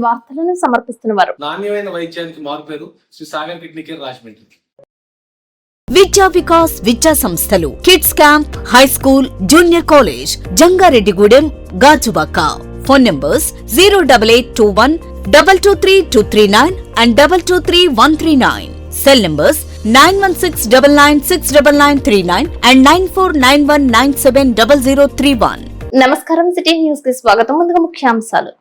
వార్తలను సమర్పిస్తున్నవారు. నాణ్యమైన వైద్యానికి మారుపేరు శ్రీ సాగర్ కిడ్నీ కేర్ రాజమండ్రి. విద్యా వికాస్ విద్యా సంస్థలు kids camp, high school, junior college, Jangareddygudem, Gajuwaka. Phone numbers 08821 223239 and 223139. Cell numbers 9169969939 and 9491970031. నమస్కారం, సిటీ న్యూస్ కి స్వాగతం. ముందుగా ముఖ్యాంశాలు.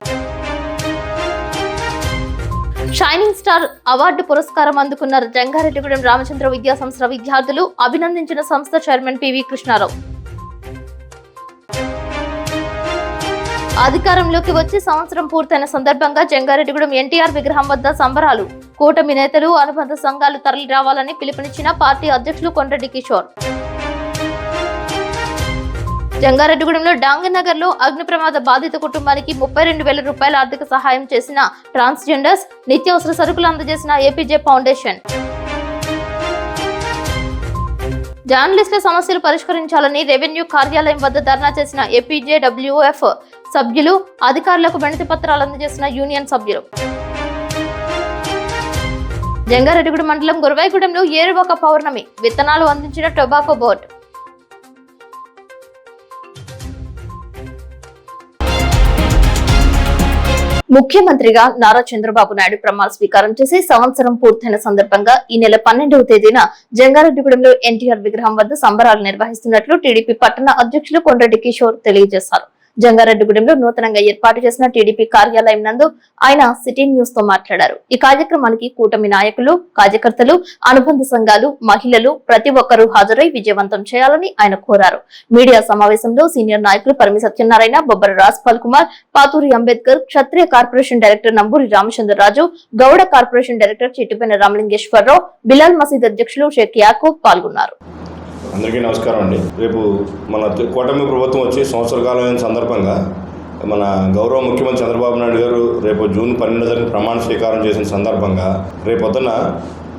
షైనింగ్ స్టార్ అవార్డు పురస్కారం అందుకున్న జంగారెడ్డిగూడెం రామచంద్ర విద్యా సంస్థ విద్యార్థులు అభినందించిన సంస్థ చైర్మన్ పివి కృష్ణారావు. అధికారంలోకి వచ్చి సంవత్సరం పూర్తయిన సందర్భంగా జంగారెడ్డిగూడెం ఎన్టీఆర్ విగ్రహం వద్ద సంబరాలు. కూటమి నేతలు, అనుబంధ సంఘాలు తరలి రావాలని పిలుపునిచ్చిన పార్టీ అధ్యక్షులు కొండ్రెడ్డి కిషోర్. జంగారెడ్డిగూడెంలో డాంగనగర్ లో అగ్ని ప్రమాద బాధిత కుటుంబానికి 32,000 రూపాయల ఆర్థిక సహాయం చేసిన ట్రాన్స్జెండర్స్, నిత్యావసర సరుకులు అందజేసిన ఏపీజే ఫౌండేషన్. జర్నలిస్టుల సమస్యలు పరిష్కరించాలని రెవెన్యూ కార్యాలయం వద్ద ధర్నా చేసిన ఏపీజేడబ్ల్యూఎఫ్ సభ్యులు, అధికారులకు వినతి పత్రాలు అందజేసిన యూనియన్ సభ్యులు. జంగారెడ్డిగూడెం మండలం గురవాయిగూడెంలో ఏరువాక పౌర్ణమి విత్తనాలు అందించిన టొబాకో బోర్డు. ముఖ్యమంత్రిగా నారా చంద్రబాబు నాయుడు ప్రమాణ స్వీకారం చేసి సంవత్సరం పూర్తయిన సందర్భంగా ఈ నెల 12వ తేదీన జంగారెడ్డిగూడెంలో ఎన్టీఆర్ విగ్రహం వద్ద సంబరాలు నిర్వహిస్తున్నట్లు టీడీపీ పట్టణ అధ్యక్షులు కొండ్రెడ్డి కిషోర్ తెలియజేశారు. జంగారెడ్డిగూడెంలో నూతనంగా ఏర్పాటు చేసిన టీడీపీ కార్యాలయం నందు ఆయన సిటీ న్యూస్ తో మాట్లాడారు. ఈ కార్యక్రమానికి కూటమి నాయకులు, కార్యకర్తలు, అనుబంధ సంఘాలు, మహిళలు ప్రతి ఒక్కరూ హాజరై విజయవంతం చేయాలని ఆయన కోరారు. మీడియా సమావేశంలో సీనియర్ నాయకులు Parimi Satyanarayana, Bobbara Rajpal Kumar, Paturi Ambedkar, Kshatriya corporation director Namburi Ramachandraraju, Gowda corporation director Chittipaina Ramalingeswararao, Bilal Masjid అధ్యక్షులు షేక్ యాకూబ్ పాల్గొన్నారు. అందరికీ నమస్కారం అండి. రేపు మన కూటమి ప్రభుత్వం వచ్చి సంవత్సర కాలం సందర్భంగా మన గౌరవ ముఖ్యమంత్రి చంద్రబాబు నాయుడు గారు రేపు జూన్ 12వ తారీఖున ప్రమాణ స్వీకారం చేసిన సందర్భంగా రేపొద్దున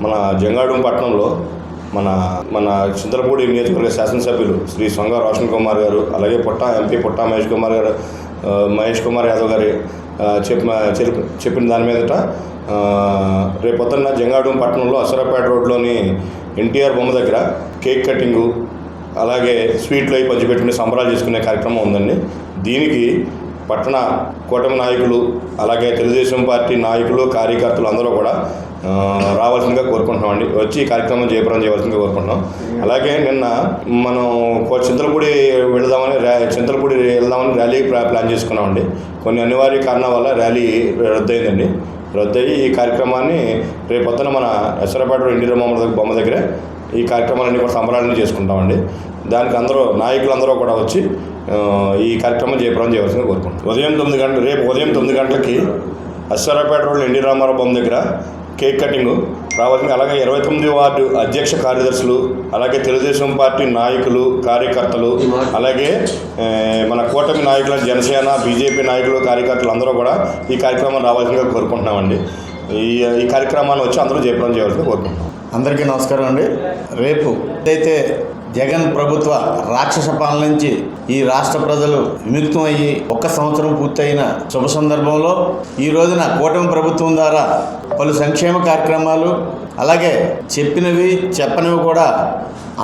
మన జంగారెడ్డిగూడెం పట్టణంలో మన చింతలపూడి నియోజకవర్గ శాసనసభ్యులు శ్రీ సొంగ రోషన్ కుమార్ గారు, అలాగే ఎంపీ పుట్టా మహేష్ కుమార్ యాదవ్ గారి చెప్పిన దాని మీదట రేపొద్దున జంగారెడ్డిగూడెం పట్టణంలో అసరాపేట రోడ్లోని ఎన్టీఆర్ బొమ్మ దగ్గర కేక్ కటింగు, అలాగే స్వీట్లు అవి పంచిపెట్టుకునే సంబరాలు చేసుకునే కార్యక్రమం ఉందండి. దీనికి పట్టణ కూటమి నాయకులు, అలాగే తెలుగుదేశం పార్టీ నాయకులు, కార్యకర్తలు అందరూ కూడా రావాల్సిందిగా కోరుకుంటున్నామండి. వచ్చి ఈ కార్యక్రమం జయప్రదం చేయవలసిందిగా కోరుకుంటున్నాం. అలాగే నిన్న మనం చింతలపూడి వెళదామని ర్యాలీ ప్లాన్ చేసుకున్నామండి. కొన్ని అనివార్య కారణాల వల్ల ర్యాలీ రద్దయిందండి. రద్దయి ఈ కార్యక్రమాన్ని రేపొద్దున మన ఎసరపేట ఎన్టీఆర్ బొమ్మ దగ్గర ఈ కార్యక్రమాలన్నీ కూడా సంబరాలన్నీ చేసుకుంటామండి. దానికి నాయకులందరూ కూడా వచ్చి ఈ కార్యక్రమం జయప్రదం చేయవలసిందిగా కోరుకుంటాం. రేపు ఉదయం 9 గంటలకి ఎసరపేట రోడ్లో ఎన్టీ రామారావు బొమ్మ దగ్గర కేక్ కటింగు రావాల్సింది. అలాగే 29వ వార్డు అధ్యక్ష కార్యదర్శులు, అలాగే తెలుగుదేశం పార్టీ నాయకులు, కార్యకర్తలు, అలాగే మన కూటమి నాయకుల జనసేన, బీజేపీ నాయకులు, కార్యకర్తలు అందరూ కూడా ఈ కార్యక్రమం రావాల్సిందిగా కోరుకుంటున్నామండి. ఈ కార్యక్రమాన్ని వచ్చి అందరూ జయప్రదం చేయవలసిందిగా కోరుకుంటున్నాం. అందరికీ నమస్కారం అండి. రేపు ఏదైతే జగన్ ప్రభుత్వ రాక్షస పాలన నుంచి ఈ రాష్ట్ర ప్రజలు విముక్తం అయ్యి 1 సంవత్సరం పూర్తయిన శుభ సందర్భంలో ఈ రోజున కూటమి ప్రభుత్వం ద్వారా పలు సంక్షేమ కార్యక్రమాలు, అలాగే చెప్పినవి చెప్పనివి కూడా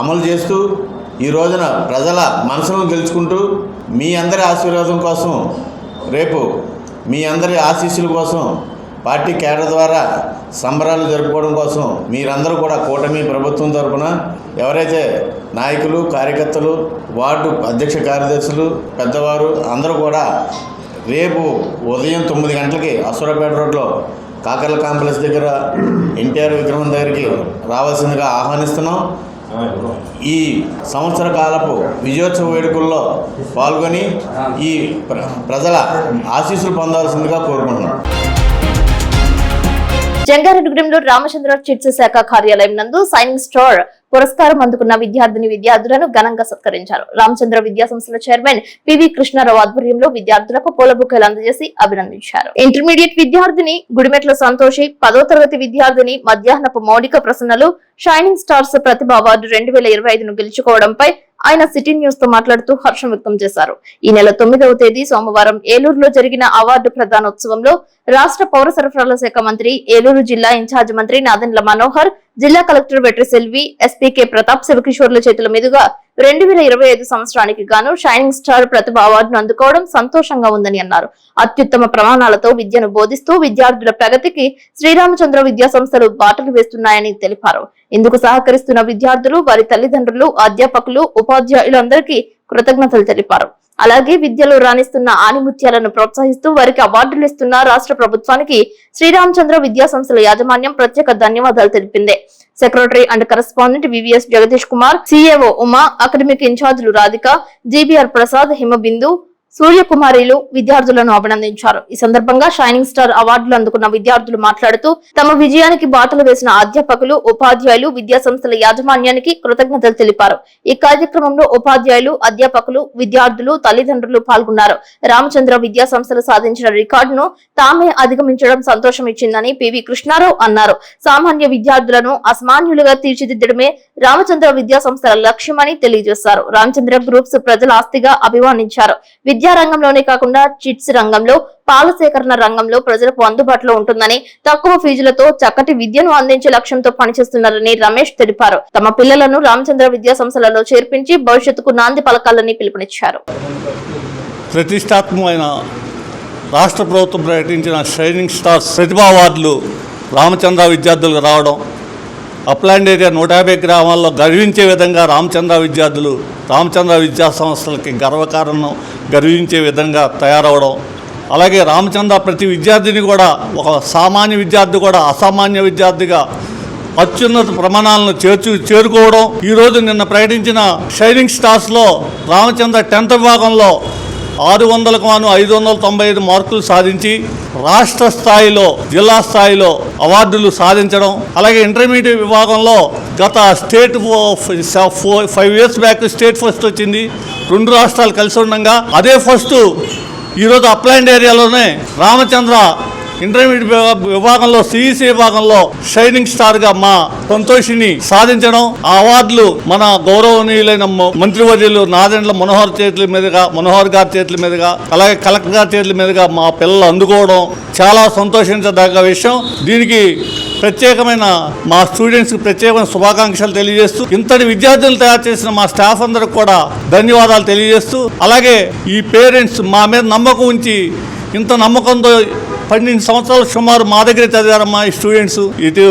అమలు చేస్తూ ఈ రోజున ప్రజల మనసును గెలుచుకుంటూ మీ అందరి ఆశీర్వాదం కోసం, రేపు మీ అందరి ఆశీస్సుల కోసం పార్టీ కేడర్ ద్వారా సంబరాలు జరుపుకోవడం కోసం మీరందరూ కూడా కూటమి ప్రభుత్వం తరఫున ఎవరైతే నాయకులు, కార్యకర్తలు, వార్డు అధ్యక్ష కార్యదర్శులు, పెద్దవారు అందరూ కూడా రేపు ఉదయం 9 గంటలకి అసూరాపేట రోడ్లో కాకర్ల కాంప్లెక్స్ దగ్గర ఎన్టీఆర్ విగ్రహం దగ్గరికి రావాల్సిందిగా ఆహ్వానిస్తున్నాం. ఈ సంవత్సర కాలపు విజయోత్సవ వేడుకల్లో పాల్గొని ఈ ప్రజల ఆశీస్సులు పొందాల్సిందిగా కోరుకుంటున్నాం. జంగారెడ్డిగూడెంలో రామచంద్ర చిట్స్ శాఖ కార్యాలయం నందు సైనింగ్ స్టార్ పురస్కారం అందుకున్న విద్యార్థులను ఘనంగా సత్కరించారు. రామచంద్ర విద్యా సంస్థల చైర్మన్ పివి కృష్ణారావు ఆధ్వర్యంలో విద్యార్థులకు పూల బుకేలు అందజేసి అభినందించారు. ఇంటర్మీడియట్ విద్యార్థిని గుడిమెట్ల సంతోషి, 10వ తరగతి విద్యార్థిని మధ్యాహ్నపు మౌలిక ప్రసన్నలు షైనింగ్ స్టార్స్ ప్రతిభ అవార్డు 2025ను గెలుచుకోవడంపై ఆయన సిటీ న్యూస్ తో మాట్లాడుతూ హర్షం వ్యక్తం చేశారు. ఈ నెల 9వ తేదీ సోమవారం ఏలూరులో జరిగిన అవార్డు ప్రదానోత్సవంలో రాష్ట్ర పౌర సరఫరాల శాఖ మంత్రి, ఏలూరు జిల్లా ఇన్ఛార్జ్ మంత్రి నాదెండ్ల మనోహర్, జిల్లా కలెక్టర్ వెట్రి సెల్వి, ఎస్పీకే ప్రతాప్ శివకిషోర్ల చేతుల మీదుగా 2025 సంవత్సరానికి గాను షైనింగ్ స్టార్ ప్రతిభ అవార్డును అందుకోవడం సంతోషంగా ఉందని అన్నారు. అత్యుత్తమ ప్రమాణాలతో విద్యను బోధిస్తూ విద్యార్థుల ప్రగతికి శ్రీరామచంద్ర విద్యా సంస్థలు బాటలు వేస్తున్నాయని తెలిపారు. ఇందుకు సహకరిస్తున్న విద్యార్థులు, వారి తల్లిదండ్రులు, అధ్యాపకులు, ఉపాధ్యాయులందరికీ కృతజ్ఞతలు తెలిపారు. అలాగే విద్యలో రాణిస్తున్న ఆణిముత్యాలను ప్రోత్సహిస్తూ వారికి అవార్డులు ఇస్తున్న రాష్ట్ర ప్రభుత్వానికి శ్రీరామచంద్ర విద్యా సంస్థల యాజమాన్యం ప్రత్యేక ధన్యవాదాలు తెలిపింది. Secretary and correspondent VVS Jagadish Kumar, CAO Uma, academic ఇన్ఛార్జీలు రాధిక, జీబీఆర్ ప్రసాద్, హిమబిందు, సూర్యకుమారిలు విద్యార్థులను అభినందించారు. ఈ సందర్భంగా షైనింగ్ స్టార్ అవార్డులు అందుకున్న విద్యార్థులు మాట్లాడుతూ తమ విజయానికి బాటలు వేసిన అధ్యాపకులు, ఉపాధ్యాయులు, విద్యా సంస్థల యాజమాన్యానికి కృతజ్ఞతలు తెలిపారు. ఈ కార్యక్రమంలో ఉపాధ్యాయులు, అధ్యాపకులు, విద్యార్థులు, తల్లిదండ్రులు పాల్గొన్నారు. రామచంద్ర విద్యా సంస్థలు సాధించిన రికార్డును తామే అధిగమించడం సంతోషం ఇచ్చిందని పివి కృష్ణారావు అన్నారు. సామాన్య విద్యార్థులను అసామాన్యులుగా తీర్చిదిద్దడమే రామచంద్ర విద్యా సంస్థల లక్ష్యమని తెలియజేశారు. రామచంద్ర గ్రూప్స్ ప్రజల ఆస్తిగా అభివర్ణించారు. విద్యా రంగంలోనే కాకుండా చిట్స్ రంగంలో, పాల సేకరణ రంగంలో ప్రజలకు అందుబాటులో ఉంటుందని, తక్కువ ఫీజులతో చక్కటి విద్యను అందించే లక్ష్యంతో పనిచేస్తున్నారని రమేష్ తెలిపారు. తమ పిల్లలను రామచంద్ర విద్యా సంస్థలలో చేర్పించి భవిష్యత్తుకు నాంది పలకాలని పిలుపునిచ్చారు. ప్రతిష్టాత్మకమైన రాష్ట్ర ప్రభుత్వం ప్రకటించిన షైనింగ్ స్టార్స్ ప్రతిభా అవార్డులు రామచంద్ర విద్యార్థులకు రావడం, అప్లాండ్ ఏరియా 150 గ్రామాల్లో గర్వించే విధంగా రామచంద్ర విద్యార్థులు రామచంద్ర విద్యా సంస్థలకి గర్వకారణం గర్వించే విధంగా తయారవడం, అలాగే రామచంద్ర ప్రతి విద్యార్థిని కూడా, ఒక సామాన్య విద్యార్థి కూడా అసామాన్య విద్యార్థిగా అత్యున్నత ప్రమాణాలను చేరుకోవడం. ఈరోజు నిన్న ప్రకటించిన షైనింగ్ స్టార్స్లో రామచంద్ర 10th విభాగంలో 600కు 595 మార్కులు సాధించి రాష్ట్ర స్థాయిలో, జిల్లా స్థాయిలో అవార్డులు సాధించడం, అలాగే ఇంటర్మీడియట్ విభాగంలో గత state 5 years back state first వచ్చింది. 2 రాష్ట్రాలు కలిసి ఉండగా అదే ఫస్ట్ ఈరోజు అప్లాండ్ ఏరియాలోనే రామచంద్ర ఇంటర్మీడియట్ విభాగంలో, సిఈసి విభాగంలో షైనింగ్ స్టార్గా మా సంతోషిని సాధించడం, ఆ అవార్డులు మన గౌరవనీయులైన మంత్రివర్యులు నాదెండ్ల మనోహర్ గారి చేతుల మీదుగా, అలాగే కలెక్టర్ గారి చేతుల మీదుగా మా పిల్లలు అందుకోవడం చాలా సంతోషించదగ్గ విషయం. దీనికి ప్రత్యేకమైన మా స్టూడెంట్స్కి ప్రత్యేకమైన శుభాకాంక్షలు తెలియజేస్తూ, ఇంతటి విద్యార్థులు తయారు చేసిన మా స్టాఫ్ అందరికి కూడా ధన్యవాదాలు తెలియజేస్తూ, అలాగే ఈ పేరెంట్స్ మా మీద నమ్మకం ఉంచి ఇంత నమ్మకంతో 12 సంవత్సరాలు సుమారు మా దగ్గర చదివారమ్మా ఈ స్టూడెంట్స్. ఇటు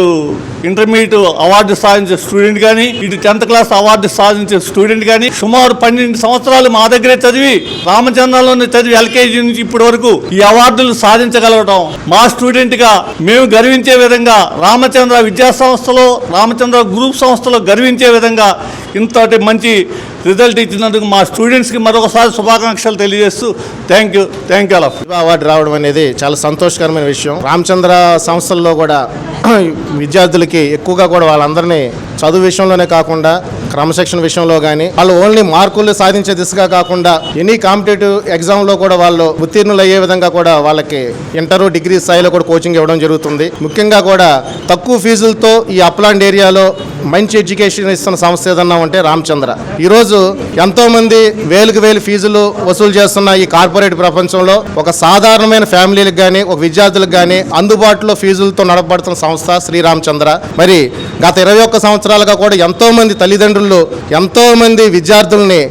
ఇంటర్మీడియట్ అవార్డు సాధించే స్టూడెంట్ కానీ, ఇటు 10th క్లాస్ అవార్డు సాధించే స్టూడెంట్ కానీ సుమారు 12 సంవత్సరాలు మా దగ్గరే చదివి, రామచంద్రలోనే చదివి ఎల్కేజీ నుంచి ఇప్పటి వరకు ఈ అవార్డులు సాధించగలగడం మా స్టూడెంట్గా మేము గర్వించే విధంగా, రామచంద్ర విద్యా సంస్థలో, రామచంద్ర గ్రూప్ సంస్థలో గర్వించే విధంగా ఇంతటి మంచి రిజల్ట్ ఇచ్చినందుకు మా స్టూడెంట్స్కి మరొకసారి శుభాకాంక్షలు తెలియజేస్తూ thank you all of. Award రావడం అనేది చాలా సంతోషకరమైన విషయం. రామచంద్ర సంస్థల్లో కూడా విద్యార్థులకి ఎక్కువగా కూడా వాళ్ళందరినీ చదువు విషయంలోనే కాకుండా క్రమశిక్షణ విషయంలో కానీ, వాళ్ళు ఓన్లీ మార్కులు సాధించే దిశగా కాకుండా ఎనీ కాంపిటేటివ్ ఎగ్జామ్లో కూడా వాళ్ళు ఉత్తీర్ణులు అయ్యే విధంగా కూడా వాళ్ళకి ఇంటర్, డిగ్రీ స్థాయిలో కూడా కోచింగ్ ఇవ్వడం జరుగుతుంది. ముఖ్యంగా కూడా తక్కువ ఫీజులతో ఈ అప్లాండ్ ఏరియాలో మంచి ఎడ్యుకేషన్ ఇస్తున్న సంస్థ ఏదన్నా ఉంటే రామచంద్ర. ఈరోజు ఎంతోమంది వేలకు వేలు ఫీజులు వసూలు చేస్తున్న ఈ కార్పొరేట్ ప్రపంచంలో ఒక సాధారణమైన ఫ్యామిలీలకు కానీ, ఒక విద్యార్థులకు కానీ అందుబాటులో ఫీజులతో నడపబడుతున్న సంస్థ శ్రీరామచంద్ర. మరి గత 21 సంవత్సరాలుగా కూడా ఎంతోమంది తల్లిదండ్రులు, ఎంతోమంది విద్యార్థుల్ని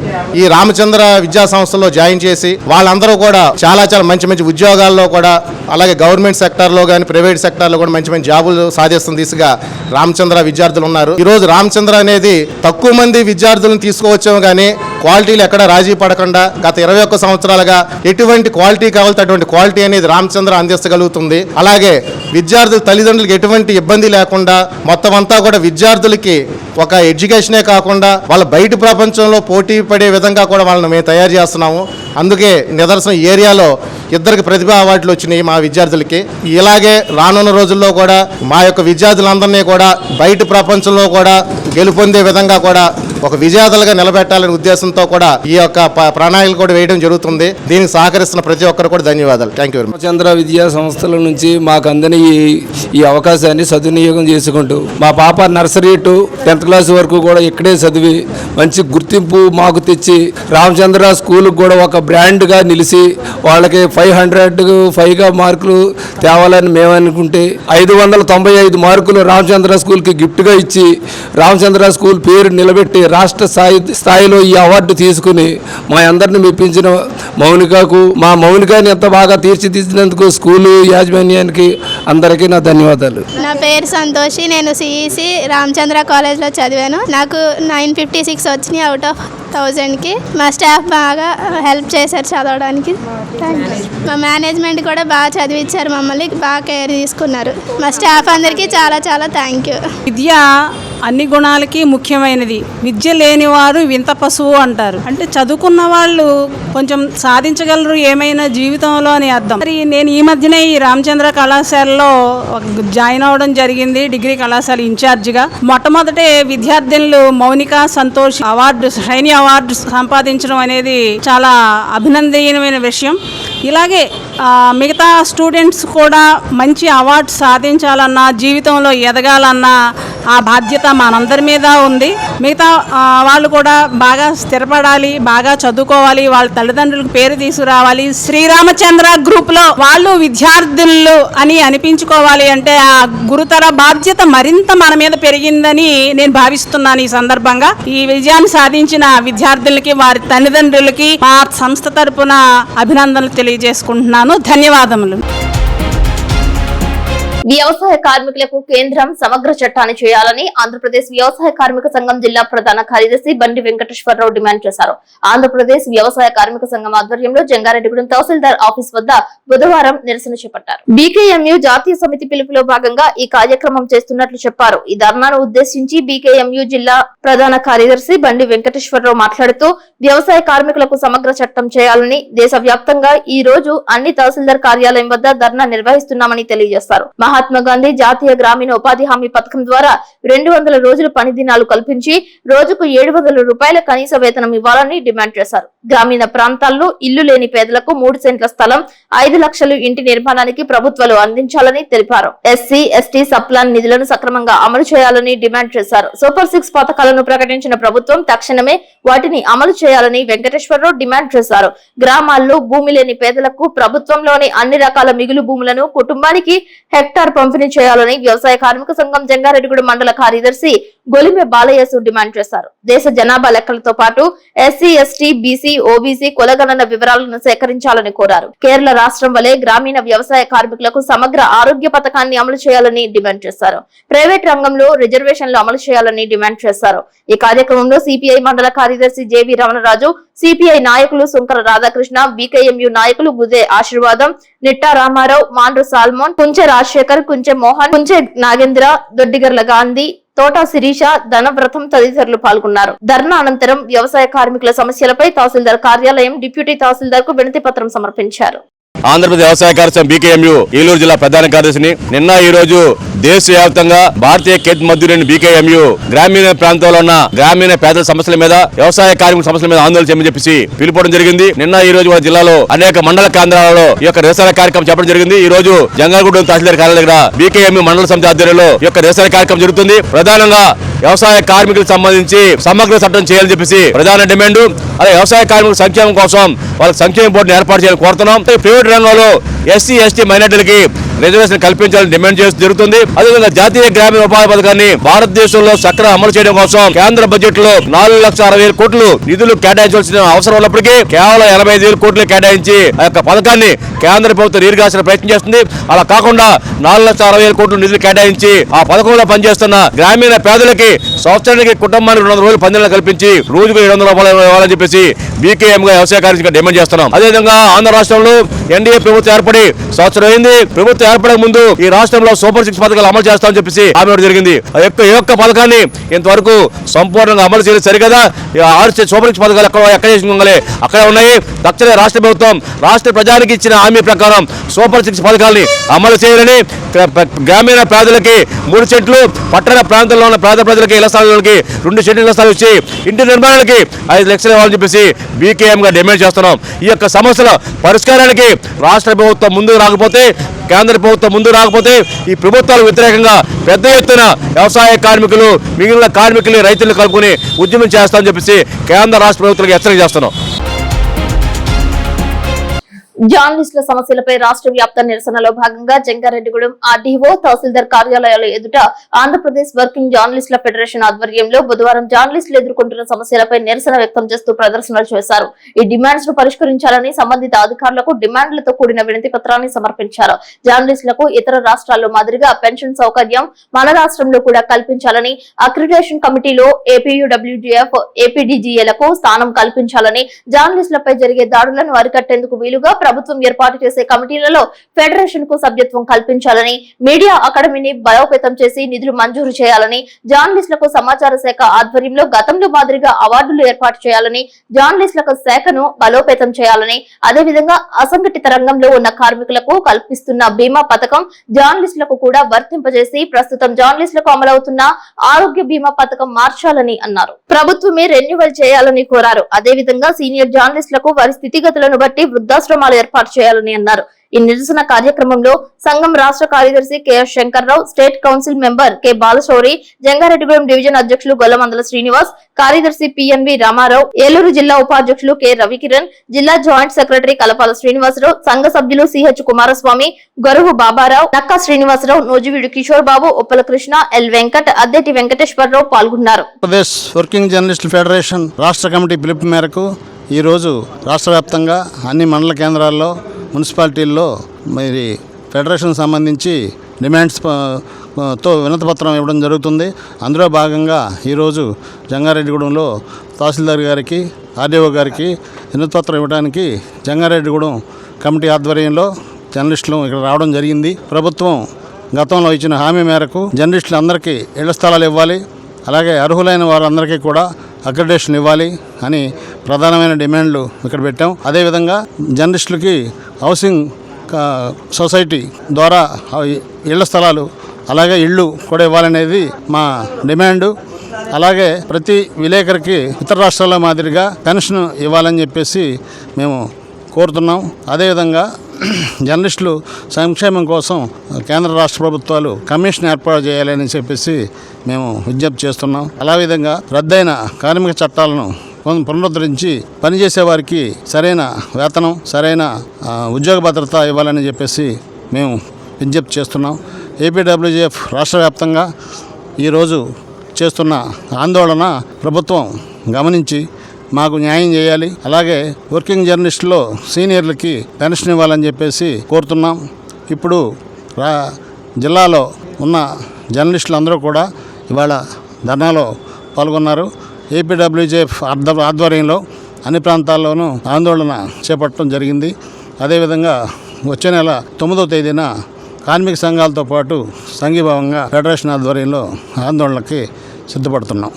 ఈ రామచంద్ర విద్యా సంస్థలో జాయిన్ చేసి వాళ్ళందరూ కూడా చాలా మంచి మంచి ఉద్యోగాల్లో కూడా, అలాగే గవర్నమెంట్ సెక్టార్లో కానీ, ప్రైవేట్ సెక్టార్లో కూడా మంచి మంచి జాబులు సాధిస్తున్న దిశగా రామచంద్ర విద్యార్థులు ఉన్నారు. ఈరోజు రామచంద్ర అనేది తక్కువ మంది విద్యార్థులను తీసుకువచ్చాము కానీ క్వాలిటీలు ఎక్కడ రాజీ పడకుండా గత 21 సంవత్సరాలుగా ఎటువంటి క్వాలిటీ కావాలంటే అటువంటి క్వాలిటీ అనేది రామచంద్ర అందించగలుగుతుంది. అలాగే విద్యార్థుల తల్లిదండ్రులకు ఎటువంటి ఇబ్బంది లేకుండా మొత్తం అంతా కూడా విద్యార్థులకి ఒక ఎడ్యుకేషనే కాకుండా వాళ్ళ బయట ప్రపంచంలో పోటీ పడే విధంగా కూడా వాళ్ళని మేము తయారు చేస్తున్నాము. అందుకే నిదర్శనం ఏరియాలో 2 ప్రతిభా అవార్డులు వచ్చినాయి మా విద్యార్థులకి. ఇలాగే రానున్న రోజుల్లో కూడా మా యొక్క విద్యార్థులందరినీ కూడా బయట ప్రపంచంలో కూడా గెలుపొందే విధంగా కూడా ఒక విజేతలుగా నిలబెట్టాలనే ఉద్దేశంతో కూడా ఈ యొక్క ప్రణాళికలు కూడా వేయడం జరుగుతుంది. దీనికి సహకరిస్తున్న ప్రతి ఒక్కరు కూడా ధన్యవాదాలు. Thank you very much. Ramachandra విద్యా సంస్థల నుంచి మాకు అందని ఈ అవకాశాన్ని సద్వినియోగం చేసుకుంటూ మా పాప నర్సరీ టు 10th క్లాస్ వరకు కూడా ఇక్కడే చదివి మంచి గుర్తింపు మాకు తెచ్చి రామచంద్ర స్కూల్కి కూడా ఒక బ్రాండ్గా నిలిచి వాళ్ళకి 505గా మార్కులు తేవాలని మేము అనుకుంటే 595 మార్కులు రామచంద్ర స్కూల్కి గిఫ్ట్గా ఇచ్చి రామచంద్ర స్కూల్ పేరు నిలబెట్టి రాష్ట్ర స్థాయిలో ఈ అవార్డు తీసుకుని మా అందరిని మెప్పించిన మా మౌనికాని ఎంత బాగా తీర్చిదిద్దినందుకు స్కూలు యాజమాన్యానికి అందరికీ నా ధన్యవాదాలు. నా పేరు సంతోషి. నేను సిఈసి రామచంద్ర కాలేజ్లో చదివాను. నాకు 956 వచ్చినాయి అవుట్ ఆఫ్ 1000కి. మా స్టాఫ్ బాగా హెల్ప్ చేశారు చదవడానికి. మా మేనేజ్మెంట్ కూడా బాగా చదివించారు, మమ్మల్ని బాగా కేర్ తీసుకున్నారు. మా స్టాఫ్ అందరికీ చాలా చాలా థ్యాంక్ యూ. విద్య అన్ని గుణాలకి ముఖ్యమైనది. విద్య లేనివారు వింత పశువు అంటారు. అంటే చదువుకున్న వాళ్ళు కొంచెం సాధించగలరు ఏమైనా జీవితంలో అని అర్థం. మరి నేను ఈ మధ్యనే ఈ రామచంద్ర కళాశాలలో జాయిన్ అవ్వడం జరిగింది, డిగ్రీ కళాశాల ఇన్ఛార్జిగా. మొట్టమొదటే విద్యార్థినులు మౌనిక సంతోష్ షైనీ అవార్డు సంపాదించడం అనేది చాలా అభినందనీయమైన విషయం. ఇలాగే మిగతా స్టూడెంట్స్ కూడా మంచి అవార్డు సాధించాలన్నా, జీవితంలో ఎదగాలన్నా ఆ బాధ్యత మనందరి మీద ఉంది. మిగతా వాళ్ళు కూడా బాగా స్థిరపడాలి, బాగా చదువుకోవాలి, వాళ్ళ తల్లిదండ్రులకు పేరు తీసుకురావాలి. శ్రీరామచంద్ర గ్రూప్లో వాళ్ళు విద్యార్థులు అని అనిపించుకోవాలి అంటే ఆ గురుతర బాధ్యత మరింత మన మీద పెరిగిందని నేను భావిస్తున్నాను. ఈ సందర్భంగా ఈ విజయాన్ని సాధించిన విద్యార్థులకి, వారి తల్లిదండ్రులకి మా సంస్థ తరపున అభినందనలు తెలియజేసుకుంటున్నాను. ధన్యవాదములు. వ్యవసాయ కార్మికులకు కేంద్రం సమగ్ర చట్టాన్ని చేయాలని ఆంధ్రప్రదేశ్ వ్యవసాయ కార్మిక సంఘం జిల్లా ప్రధాన కార్యదర్శి బండి వెంకటేశ్వరరావు డిమాండ్ చేశారు. ఆంధ్రప్రదేశ్ వ్యవసాయ కార్మిక సంఘం ఆధ్వర్యంలో జంగారెడ్డిగూడెం తహసీల్దార్ ఆఫీస్ వద్ద బుధవారం నిరసన చేపట్టారు. బీకేఎంయూ జాతీయ సమితి పిలుపులో భాగంగా ఈ కార్యక్రమం చేస్తున్నట్లు చెప్పారు. ఈ ధర్నాను ఉద్దేశించి బీకేఎంయూ జిల్లా ప్రధాన కార్యదర్శి బండి వెంకటేశ్వరరావు మాట్లాడుతూ వ్యవసాయ కార్మికులకు సమగ్ర చట్టం చేయాలని దేశవ్యాప్తంగా ఈ రోజు అన్ని తహసీల్దార్ కార్యాలయం వద్ద ధర్నా నిర్వహిస్తున్నామని తెలియజేశారు. మహాత్మా గాంధీ జాతీయ గ్రామీణ ఉపాధి హామీ పథకం ద్వారా 200 రోజులు పని దినాలు కల్పించి రోజుకు 700 రూపాయల కనీస వేతనం ఇవ్వాలని డిమాండ్ చేశారు. గ్రామీణ ప్రాంతాల్లో ఇల్లు లేని పేదలకు 3 సెంట్ల స్థలం, 5 లక్షలు ఇంటి నిర్మాణానికి ప్రభుత్వాలు అందించాలని తెలిపారు. ఎస్సీ, ఎస్టీ సప్లాన్ నిధులను సక్రమంగా అమలు చేయాలని డిమాండ్ చేశారు. సూపర్ 6 పథకాలను ప్రకటించిన ప్రభుత్వం తక్షణమే వాటిని అమలు చేయాలని వెంకటేశ్వరరావు డిమాండ్ చేశారు. గ్రామాల్లో భూమి లేని పేదలకు ప్రభుత్వంలోని అన్ని రకాల మిగులు భూములను కుటుంబానికి హెక్టార్ పంపిణీ చేయాలని వ్యవసాయ కార్మిక సంఘం జంగారెడ్డిగూడెం మండల కార్యదర్శి గొలిమె బాలయ్యసు డిమాండ్ చేశారు. దేశ జనాభా లెక్కలతో పాటు ఎస్సీ, ఎస్టీ, బీసీ, ఓబీసీ కులగణన వివరాలను సేకరించాలని కోరారు. కేరళ రాష్ట్రం వలె గ్రామీణ వ్యవసాయ కార్మికులకు సమగ్ర ఆరోగ్య పథకాన్ని అమలు చేయాలని డిమాండ్ చేశారు. ప్రైవేట్ రంగంలో రిజర్వేషన్లు అమలు చేయాలని డిమాండ్ చేశారు. ఈ కార్యక్రమంలో సిపిఐ మండల కార్యదర్శి జేవి రమణరాజు, సిపిఐ నాయకులు సుంకర రాధాకృష్ణ, బీకేఎంయూ నాయకులు గుజే ఆశీర్వాదం, నిట్టా రామారావు, మాండ్రు సాల్మోన్, కుంచె రాజశేఖర్, కుంచె మోహన్, కుంచె నాగేంద్ర, దొడ్డిగర్ల గాంధీ, తోట శిరీష, ధనవ్రతం తదితరులు పాల్గొన్నారు. ధర్నా అనంతరం వ్యవసాయ కార్మికుల సమస్యలపై తహసీల్దార్ కార్యాలయం డిప్యూటీ తహసీల్దార్ కు వినతి పత్రం సమర్పించారు. ఆంధ్రప్రదేశ్ వ్యవసాయ కార్యక్రమం బీకేఎంయూ ఏలూరు జిల్లా ప్రధాన కార్యదర్శిని. నిన్న ఈ రోజు దేశవ్యాప్తంగా భారతీయ కేత్ మజ్దూర్ బీకేఎంయూ గ్రామీణ ప్రాంతాల్లో ఉన్న గ్రామీణ పేదల సమస్యల మీద, వ్యవసాయ కార్మికుల సమస్యల మీద ఆందోళన చేయమని చెప్పేసి పిలుపుకోవడం జరిగింది. నిన్న ఈ రోజు మన జిల్లాలో అనేక మండల కేంద్రాలలో ఈ యొక్క నిరసన కార్యక్రమం చెప్పడం జరిగింది. ఈ రోజు జంగారెడ్డిగూడెం తహసీల్దార్ కార్యాలయం దగ్గర బీకేఎంయూ మండల సమితి ఆధ్వర్యంలో ఈ యొక్క నిరసన కార్యక్రమం జరుగుతుంది. ప్రధానంగా వ్యవసాయ కార్మికులకు సంబంధించి సమగ్ర చట్టం చేయాలని చెప్పేసి ప్రధాన డిమాండ్. అలాగే వ్యవసాయ కార్మికుల సంక్షేమం కోసం వాళ్ళకి సంక్షేమ బోర్డును ఏర్పాటు చేయాలని కోరుతున్నాం. ప్రైవేట్ రంగంలో ఎస్సీ, ఎస్టీ మైనార్టీలకి రిజర్వేషన్ కల్పించాలని డిమాండ్ చేస్తూ జరుగుతుంది. అదేవిధంగా జాతీయ గ్రామీణ ఉపాధి పథకాన్ని భారతదేశంలో సక్రమంగా అమలు చేయడం కోసం కేంద్ర బడ్జెట్ లో 4,60,000 కోట్లు నిధులు కేటాయించాల్సిన అవసరం ఉన్నప్పటికీ కేవలం 85,000 కోట్లు కేటాయించి ఆ యొక్క పథకాన్ని కేంద్ర ప్రభుత్వం నీరుగాల్సిన ప్రయత్నం చేస్తుంది. అలా కాకుండా 4,60,000 కోట్లు నిధులు కేటాయించి ఆ పథకంలో పనిచేస్తున్న గ్రామీణ పేదలకి సంవత్సరానికి కుటుంబానికి 200 రోజులు పనిదినాలు కల్పించి రోజుకు 700 రూపాయలు ఇవ్వాలని చెప్పేసి బీకేఎం గా వ్యవసాయ కార్మికులుగా డిమాండ్ చేస్తున్నాం. అదేవిధంగా ఆంధ్ర రాష్ట్రంలో ఎన్డీఏ ప్రభుత్వం ఏర్పడి సంవత్సరం అయింది. ప్రభుత్వం ఏర్పడే ముందు ఈ రాష్ట్రంలో సూపర్ 6 పథకాలు అమలు చేస్తామని చెప్పేసి హామీ ఇవ్వడం జరిగింది. ఈ యొక్క పథకాన్ని ఇంతవరకు సంపూర్ణంగా అమలు చేయలేదు. సరికదా సూపర్ 6 పథకాలు ఎక్కడ చేసిన అక్కడ ఉన్నాయి. తక్షణ రాష్ట్ర ప్రభుత్వం రాష్ట్ర ప్రజానికి ఇచ్చిన హామీ ప్రకారం సూపర్ 6 పథకాలని అమలు చేయాలని, గ్రామీణ పేదలకి 3 సెంట్లు, పట్టణ ప్రాంతాల్లో ఉన్న పేద ప్రజలకి ఇళ్ల స్థలాలకి 2 సెంట్లు ఇళ్ల స్థలాలు ఇచ్చి ఇంటి నిర్మాణానికి 5 లక్షలు ఇవ్వాలని చెప్పేసి BKM గా డిమాండ్ చేస్తున్నాం. ఈ యొక్క సమస్యల పరిష్కారానికి రాష్ట్ర ప్రభుత్వం ముందుకు రాకపోతే, కేంద్ర ప్రభుత్వం ముందుకు రాకపోతే ఈ ప్రభుత్వాలకు వ్యతిరేకంగా పెద్ద ఎత్తున వ్యవసాయ కార్మికులు, మిగిలిన కార్మికులు, రైతులు కలుపుకొని ఉద్యమం చేస్తామని చెప్పేసి కేంద్ర రాష్ట్ర ప్రభుత్వాలకు హెచ్చరిక చేస్తున్నాం. జర్నలిస్టుల సమస్యలపై రాష్ట్ర వ్యాప్త నిరసనలో భాగంగా జంగారెడ్డిగూడెం RDO తహసీల్దార్ కార్యాలయాల ఎదుట ఆంధ్రప్రదేశ్ వర్కింగ్ జర్నలిస్టుల ఫెడరేషన్ ఆధ్వర్యంలో బుధవారం జర్నలిస్టులు ఎదుర్కొంటున్న సమస్యలపై నిరసన వ్యక్తం చేస్తూ ప్రదర్శనలు చేశారు. ఈ డిమాండ్స్ ను పరిష్కరించాలని సంబంధిత అధికారులకు డిమాండ్లతో కూడిన వినతి పత్రాన్ని సమర్పించారు. జర్నలిస్టులకు ఇతర రాష్ట్రాల్లో మాదిరిగా పెన్షన్ సౌకర్యం మన రాష్ట్రంలో కూడా కల్పించాలని, అక్రిడిటేషన్ కమిటీలో APUWGF, APDGAలకు స్థానం కల్పించాలని, జర్నలిస్టులపై జరిగే దాడులను అరికట్టేందుకు వీలుగా ప్రభుత్వం ఏర్పాటు చేసే కమిటీలలో ఫెడరేషన్ కు సభ్యత్వం కల్పించాలని, మీడియా అకాడమీని బలోపేతం చేసి నిధులు మంజూరు చేయాలని, జర్నలిస్టులకు సమాచార శాఖ ఆధ్వర్యంలో గతంలో మాదిరిగా అవార్డులు ఏర్పాటు చేయాలని, జర్నలిస్టులకు శాఖను బలోపేతం చేయాలని, అదేవిధంగా అసంఘటిత రంగంలో ఉన్న కార్మికులకు కల్పిస్తున్న బీమా పథకం జర్నలిస్టులకు కూడా వర్తింపజేసి ప్రస్తుతం జర్నలిస్టులకు అమలవుతున్న ఆరోగ్య బీమా పథకం మార్చాలని అన్నారు. ప్రభుత్వమే రెన్యువల్ చేయాలని కోరారు. అదేవిధంగా సీనియర్ జర్నలిస్టులకు వారి స్థితిగతులను బట్టి వృద్ధాశ్రమాలు ఏర్పాటు చేయాలని అన్నారు. ఈ నిరసన కార్యక్రమంలో సంఘం రాష్ట్ర కార్యదర్శి KS Shankarrao, state council member K Balashowri, Jangareddygudem division అధ్యక్షులు గొల్లమందల శ్రీనివాస్, కార్యదర్శి PNV రామారావు, ఏలూరు జిల్లా ఉపాధ్యక్షులు K రవికిరణ్, జిల్లా జాయింట్ సెక్రటరీ కలపాల శ్రీనివాసరావు, సంఘ సభ్యులు CH కుమారస్వామి, గరువు బాబారావు, నక్కా శ్రీనివాసరావు, నోజివీడు కిషోర్ బాబు, ఉప్పల కృష్ణ, L వెంకట్, అద్దెటి వెంకటేశ్వరరావు పాల్గొన్నారు. ఆంధ్రప్రదేశ్ వర్కింగ్ జర్నలిస్టుల ఫెడరేషన్ రాష్ట్ర కమిటీ పిలుపు మేరకు ఈరోజు రాష్ట్ర వ్యాప్తంగా అన్ని మండల కేంద్రాల్లో, మున్సిపాలిటీల్లో మరి ఫెడరేషన్ సంబంధించి డిమాండ్స్ తో వినతిపత్రం ఇవ్వడం జరుగుతుంది. అందులో భాగంగా ఈరోజు జంగారెడ్డిగూడెంలో తహసీల్దార్ గారికి, RDO గారికి వినతిపత్రం ఇవ్వడానికి జంగారెడ్డిగూడెం కమిటీ ఆధ్వర్యంలో జర్నలిస్టులు ఇక్కడ రావడం జరిగింది. ప్రభుత్వం గతంలో ఇచ్చిన హామీ మేరకు జర్నలిస్టులందరికీ ఇళ్ల స్థలాలు ఇవ్వాలి, అలాగే అర్హులైన వారందరికీ కూడా అక్రిడిటేషన్ ఇవ్వాలి అని ప్రధానమైన డిమాండ్లు ఇక్కడ పెట్టాం. అదేవిధంగా జర్నలిస్టులకి హౌసింగ్ సొసైటీ ద్వారా ఇళ్ల స్థలాలు, అలాగే ఇళ్ళు కూడా ఇవ్వాలనేది మా డిమాండు. అలాగే ప్రతి విలేకరికి ఇతర రాష్ట్రాల మాదిరిగా పెన్షన్ ఇవ్వాలని చెప్పేసి మేము కోరుతున్నాం. అదేవిధంగా జర్నలిస్టులు సంక్షేమం కోసం కేంద్ర రాష్ట్ర ప్రభుత్వాలు కమిషన్ ఏర్పాటు చేయాలని చెప్పేసి మేము విజ్ఞప్తి చేస్తున్నాం. అలావిధంగా రద్దయిన కార్మిక చట్టాలను పునరుద్ధరించి పనిచేసే వారికి సరైన వేతనం, సరైన ఉద్యోగ భద్రత ఇవ్వాలని చెప్పేసి మేము విజ్ఞప్తి చేస్తున్నాం. APWGF రాష్ట్ర వ్యాప్తంగా ఈరోజు చేస్తున్న ఆందోళన ప్రభుత్వం గమనించి మాకు న్యాయం చేయాలి. అలాగే వర్కింగ్ జర్నలిస్టులో సీనియర్లకి పెన్షన్ ఇవ్వాలని చెప్పేసి కోరుతున్నాం. ఇప్పుడు జిల్లాలో ఉన్న జర్నలిస్టులు అందరూ కూడా ఇవాళ ధర్నాలో పాల్గొన్నారు. APWGF ఆధ్వర్యంలో అన్ని ప్రాంతాల్లోనూ ఆందోళన చేపట్టడం జరిగింది. అదేవిధంగా వచ్చే నెల 9వ తేదీన కార్మిక సంఘాలతో పాటు సంఘీభావంగా ఫెడరేషన్ ఆధ్వర్యంలో ఆందోళనకి సిద్ధపడుతున్నాం.